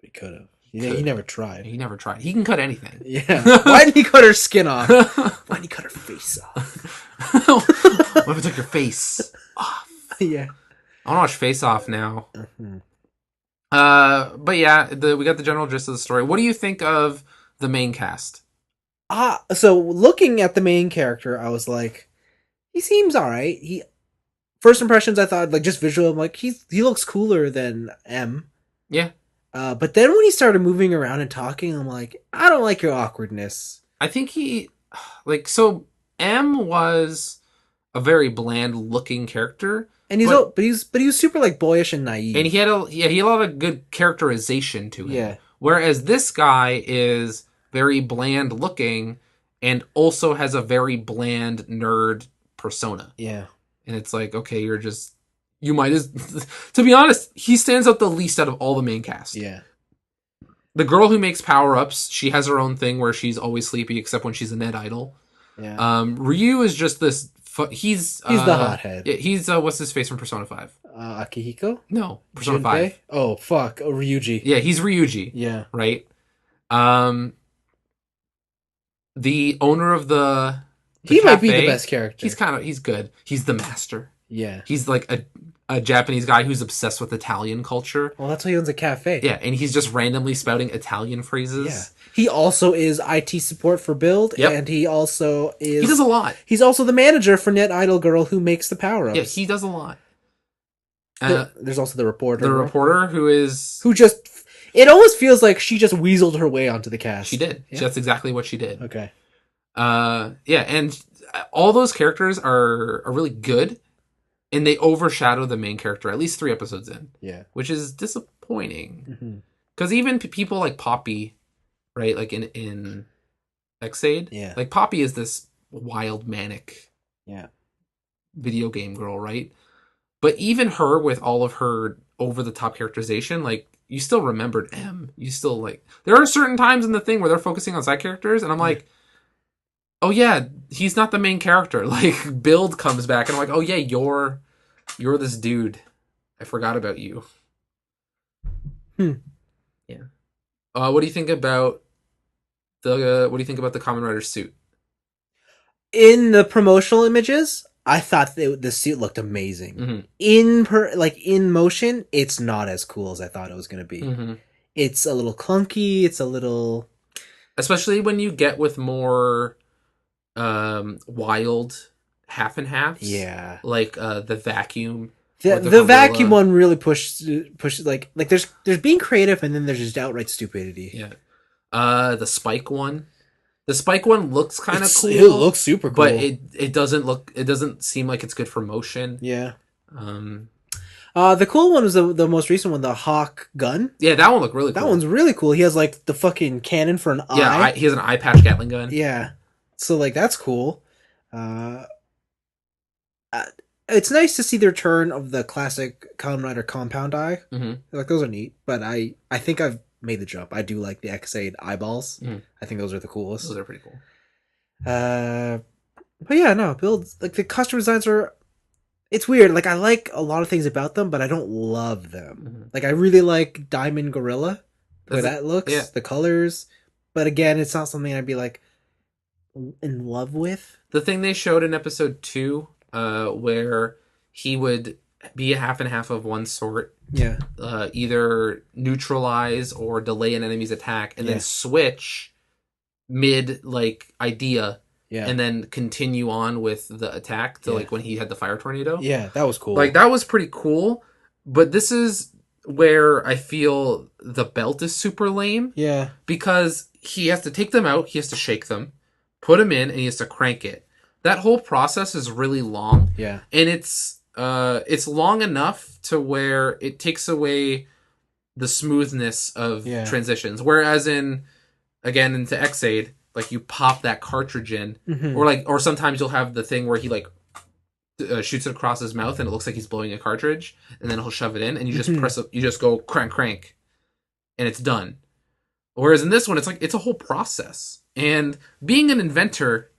S1: He could have. He never tried.
S2: He never tried. He can cut anything.
S1: Yeah. Why didn't he cut her skin off? Why didn't he cut her face off?
S2: What if I took your face off?
S1: Yeah.
S2: I want to watch Face Off now.
S1: Mm-hmm.
S2: But yeah, we got the general gist of the story. What do you think of the main cast?
S1: So looking at the main character, I was like, he seems alright. First impressions, I thought, like, just visual, I'm like, he looks cooler than M.
S2: Yeah.
S1: But then when he started moving around and talking, I'm like, I don't like your awkwardness.
S2: I think so M was a very bland looking character.
S1: And he was super like boyish and naive.
S2: And he had a lot of good characterization to him.
S1: Yeah.
S2: Whereas this guy is very bland looking and also has a very bland nerd persona.
S1: Yeah.
S2: And it's like, okay, you might to be honest, he stands out the least out of all the main cast.
S1: Yeah.
S2: The girl who makes power-ups, she has her own thing where she's always sleepy except when she's a net idol.
S1: Yeah.
S2: Ryu is just this he's
S1: the hothead.
S2: He's what's his face from Persona 5?
S1: Akihiko?
S2: No, Persona
S1: Junpei?
S2: 5.
S1: Oh, fuck. Oh, Ryuji.
S2: Yeah, he's Ryuji.
S1: Yeah.
S2: Right? The owner of the
S1: he
S2: cafe,
S1: might be the best character.
S2: He's good. He's the master.
S1: Yeah.
S2: He's like a Japanese guy who's obsessed with Italian culture.
S1: Well, that's why he owns a cafe.
S2: Yeah, and he's just randomly spouting Italian phrases.
S1: Yeah. He also is IT support for Build, and he also is...
S2: He does a lot.
S1: He's also the manager for Net Idol Girl who makes the power-ups.
S2: Yeah, he does a lot.
S1: There's also the reporter.
S2: The reporter who
S1: just... It almost feels like she just weaseled her way onto the cast.
S2: She did. Yeah. That's exactly what she did.
S1: Okay.
S2: Yeah, and all those characters are really good, and they overshadow the main character at least 3 episodes in.
S1: Yeah.
S2: Which is disappointing. Because even people like Poppy, right, like in Xaid, like Poppy is this wild, manic video game girl, right? But even her, with all of her over-the-top characterization, like, you still remembered M. You still, like... There are certain times in the thing where they're focusing on side characters, and I'm like, oh yeah, he's not the main character. Like, Build comes back, and I'm like, oh yeah, you're this dude. I forgot about you. Yeah. What do you think about the Kamen Rider suit?
S1: In the promotional images, I thought the suit looked amazing. In motion, it's not as cool as I thought it was going to be. It's a little clunky. It's a little,
S2: especially when you get with more wild half and halves. Yeah, like the vacuum.
S1: The vacuum one really pushes like there's being creative, and then there's just outright stupidity.
S2: Yeah. The Spike one. The Spike one looks kind of cool.
S1: It looks super cool,
S2: but it doesn't seem like it's good for motion.
S1: Yeah. The cool one was the most recent one, the Hawk gun.
S2: Yeah, that one looked really cool.
S1: That one's really cool. He has like the fucking cannon for an eye.
S2: Yeah, he has an eye patch Gatling gun.
S1: Yeah. So like that's cool. It's nice to see the return of the classic Kamen Rider compound eye. Like those are neat, but I think I've made the jump. I do like the Xaid eyeballs. I think those are the coolest.
S2: Those are pretty cool.
S1: But yeah, no, Build, like the costume designs are. it's weird. Like, I like a lot of things about them, but I don't love them.
S2: Mm-hmm.
S1: Like, I really like Diamond Gorilla, the way
S2: That's
S1: that looks,
S2: yeah.
S1: the colors. But again, it's not something I'd be like in love with.
S2: The thing they showed in episode 2, where he would be a half and half of one sort,
S1: Yeah.
S2: either neutralize or delay an enemy's attack, and then switch mid idea, and then continue on with the attack to like when he had the fire tornado.
S1: Yeah, that was cool.
S2: Like that was pretty cool. But this is where I feel the belt is super lame.
S1: Yeah.
S2: Because he has to take them out, he has to shake them, put them in, and he has to crank it. That whole process is really long.
S1: Yeah.
S2: And it's long enough to where it takes away the smoothness of transitions. Whereas into X-Aid, like you pop that cartridge in, or sometimes you'll have the thing where he shoots it across his mouth and it looks like he's blowing a cartridge, and then he'll shove it in, and you just you just go crank, and it's done. Whereas in this one, it's a whole process. And being an inventor,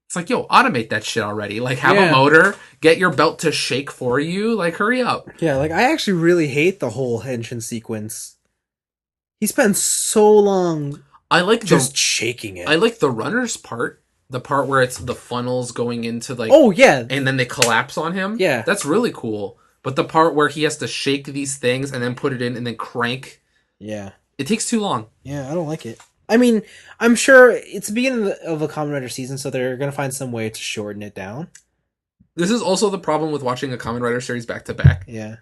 S2: it's like, yo, automate that shit already. Like, have a motor, get your belt to shake for you. Like, hurry up.
S1: Yeah, like, I actually really hate the whole henshin sequence. He spends so long just shaking it.
S2: I like the runner's part. The part where it's the funnels going into, and then they collapse on him.
S1: Yeah.
S2: That's really cool. But the part where he has to shake these things and then put it in and then crank.
S1: Yeah.
S2: It takes too long.
S1: Yeah, I don't like it. I mean, I'm sure it's the beginning of a Kamen Rider season, so they're going to find some way to shorten it down.
S2: This is also the problem with watching a Kamen Rider series back to back.
S1: Yeah.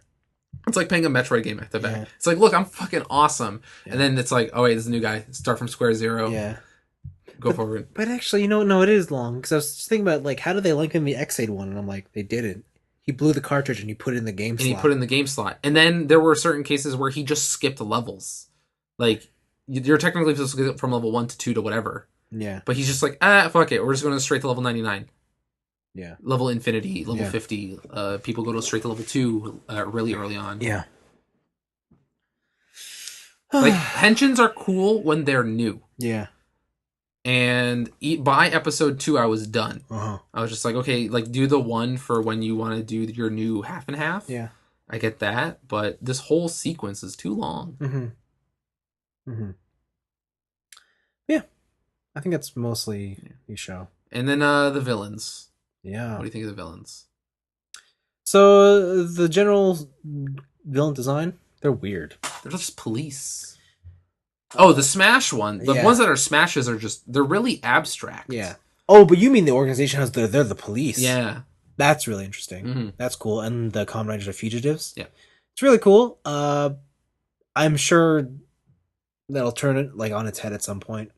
S2: It's like playing a Metroid game back to back. It's like, look, I'm fucking awesome. Yeah. And then it's like, oh, wait, this is a new guy. Start from square zero.
S1: Yeah.
S2: Go forward.
S1: But actually, no, it is long. Because I was just thinking about, how did they lengthen the X-Aid one? And I'm like, they didn't. He blew the cartridge and he put it in the game slot. And then there were certain cases where he just skipped levels. Like, you're technically supposed to get from level 1 to 2 to whatever. Yeah.
S2: But he's just like, fuck it. We're just going straight to level 99.
S1: Yeah.
S2: Level infinity, level 50. People go straight to level 2 really early on.
S1: Yeah.
S2: Henshins are cool when they're new.
S1: Yeah.
S2: And by episode 2, I was done.
S1: Uh-huh.
S2: I was just like, okay, do the one for when you want to do your new half and half.
S1: Yeah.
S2: I get that, but this whole sequence is too long.
S1: Mm-hmm. Mm-hmm. Yeah. I think that's mostly the show.
S2: And then the villains.
S1: Yeah.
S2: What do you think of the villains?
S1: So, the general villain design, they're weird.
S2: They're just police. Oh, the Smash one. The ones that are Smashes are they're really abstract.
S1: Yeah. Oh, but you mean the organization they're the police.
S2: Yeah.
S1: That's really interesting.
S2: Mm-hmm.
S1: That's cool. And the Kamen Riders are fugitives.
S2: Yeah.
S1: It's really cool. I'm sure that'll turn it on its head at some point.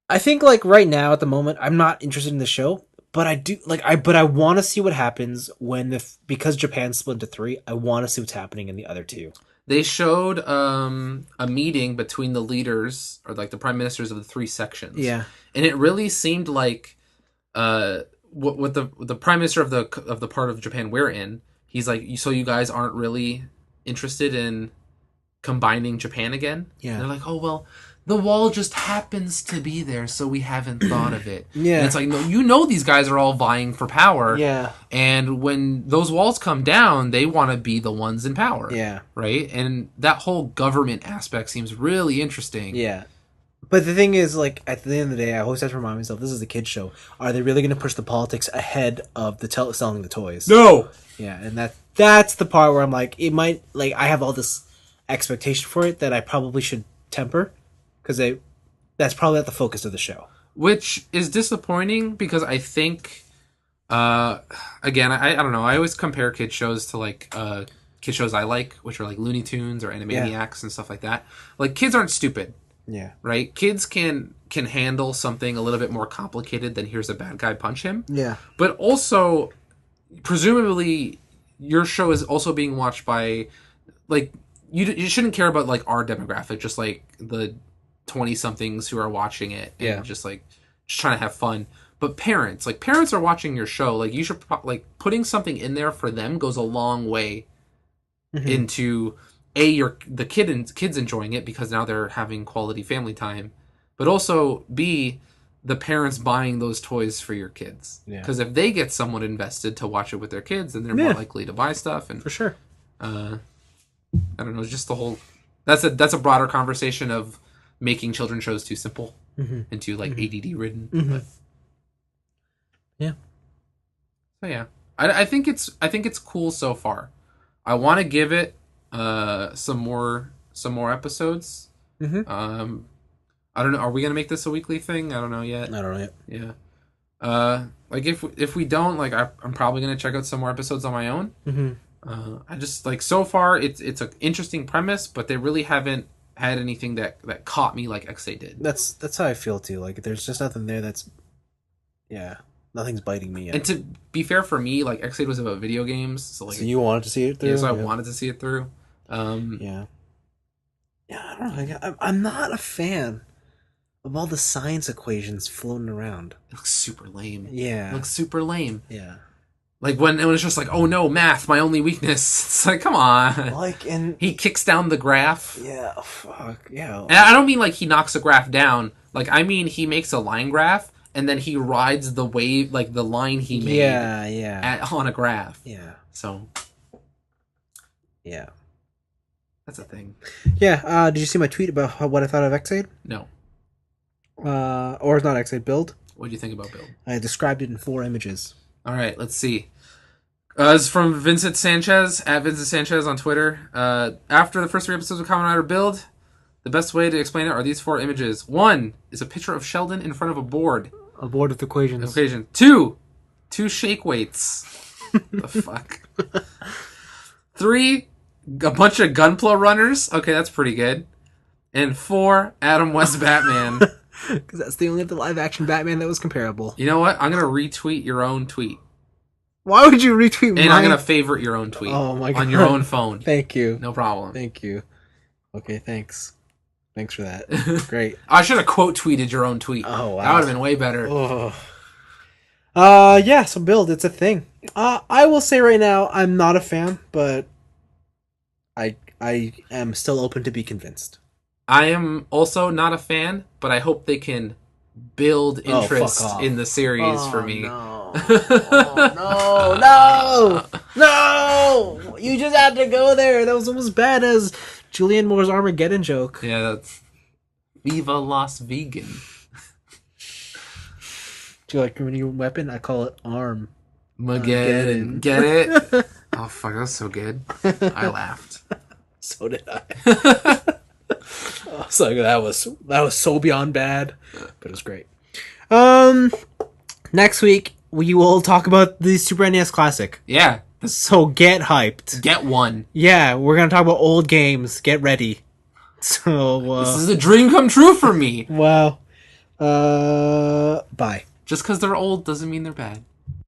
S1: I think right now at the moment, I'm not interested in the show, but I do I want to see what happens when because Japan's split into 3, I want to see what's happening in the other 2.
S2: They showed a meeting between the leaders, or the prime ministers of the 3 sections.
S1: Yeah,
S2: and it really seemed like what the prime minister of the part of Japan we're in. He's like, so you guys aren't really interested in combining Japan again?
S1: Yeah,
S2: and they're like, oh well, the wall just happens to be there, so we haven't thought of it.
S1: Yeah,
S2: and it's like, no, these guys are all vying for power.
S1: Yeah,
S2: and when those walls come down, they want to be the ones in power.
S1: Yeah,
S2: right. And that whole government aspect seems really interesting.
S1: Yeah, but the thing is, at the end of the day, I always have to remind myself, this is a kid's show. Are they really going to push the politics ahead of the selling the toys?
S2: No.
S1: Yeah, and that's the part where I'm like, it might I have all this expectation for it that I probably should temper. Because that's probably not the focus of the show. Which
S2: is disappointing because I think, again, I don't know. I always compare kid shows to kid shows I like, which are Looney Tunes or Animaniacs and stuff like that. Kids aren't stupid.
S1: Yeah.
S2: Right? Kids can handle something a little bit more complicated than here's a bad guy, punch him.
S1: Yeah.
S2: But also, presumably, your show is also being watched by, you shouldn't care about our demographic, just the 20-somethings who are watching it and just trying to have fun. But parents are watching your show. You should putting something in there for them goes a long way into the kids enjoying it because now they're having quality family time, but also B, the parents buying those toys for your kids. Because if they get someone invested to watch it with their kids, then they're more likely to buy stuff. And
S1: for sure.
S2: I don't know, just the whole... That's a broader conversation of making children's shows too simple and too like ADD ridden. But...
S1: Yeah.
S2: So yeah, I think it's cool so far. I want to give it some more episodes. I don't know. Are we gonna make this a weekly thing? I don't know yet.
S1: I don't know yet.
S2: Yeah. Like if we don't, like I'm probably gonna check out some more episodes on my own. I just like so far it's an interesting premise, but they really haven't had anything that caught me like XA did.
S1: That's how I feel too. Like there's just nothing there that's nothing's biting me yet.
S2: And to be fair for me, like XA was about video games, so like
S1: you wanted to see it through.
S2: Yeah, so I wanted to see it through.
S1: Yeah, I don't know. I'm not a fan of all the science equations floating around.
S2: It looks super lame.
S1: Yeah,
S2: it looks super lame.
S1: Yeah.
S2: Like when it's just like, oh no, math, my only weakness. It's like, come on.
S1: Like, and
S2: he kicks down the graph.
S1: Yeah, fuck, yeah.
S2: And I don't mean like he knocks a graph down. Like I mean he makes a line graph and then he rides the wave, like the line he made. On a graph.
S1: Yeah.
S2: So.
S1: Yeah.
S2: That's a thing.
S1: Yeah. Did you see my tweet about what I thought of X8?
S2: No.
S1: Or not X8, Build.
S2: What do you think about Build?
S1: I described it in 4 images.
S2: All right, let's see. This is from Vincent Sanchez, at Vincent Sanchez on Twitter. After the first 3 episodes of Kamen Rider Build, the best way to explain it are these 4 images. 1 is a picture of Sheldon in front of a board.
S1: A board with equations.
S2: 2 shake weights. The fuck? 3, a bunch of Gunpla runners. Okay, that's pretty good. And 4, Adam West Batman.
S1: Because that's the only live-action Batman that was comparable.
S2: You know what? I'm going to retweet your own tweet.
S1: Why would you retweet mine?
S2: And I'm going to favorite your own tweet.
S1: Oh my God.
S2: On your own phone.
S1: Thank you.
S2: No problem.
S1: Thank you. Okay, thanks. Thanks for that. Great.
S2: I should have quote tweeted your own tweet.
S1: Oh, wow.
S2: That would have been way better.
S1: Yeah, so Build, it's a thing. I will say right now, I'm not a fan, but I am still open to be convinced.
S2: I am also not a fan, but I hope they can build interest in the series for me.
S1: No. No! You just had to go there. That was almost as bad as Julianne Moore's Armageddon joke.
S2: Yeah, that's Viva Las Vegan.
S1: Do you like your new weapon? I call it
S2: Armageddon. Get it? Oh fuck, that was so good. I laughed.
S1: So did I. So that was so beyond bad, but it was great. Next week we will talk about the Super NES Classic.
S2: Yeah.
S1: So get hyped.
S2: Get one.
S1: Yeah, we're gonna talk about old games. Get ready. So
S2: this is a dream come true for me.
S1: Wow. Bye.
S2: Just because they're old doesn't mean they're bad.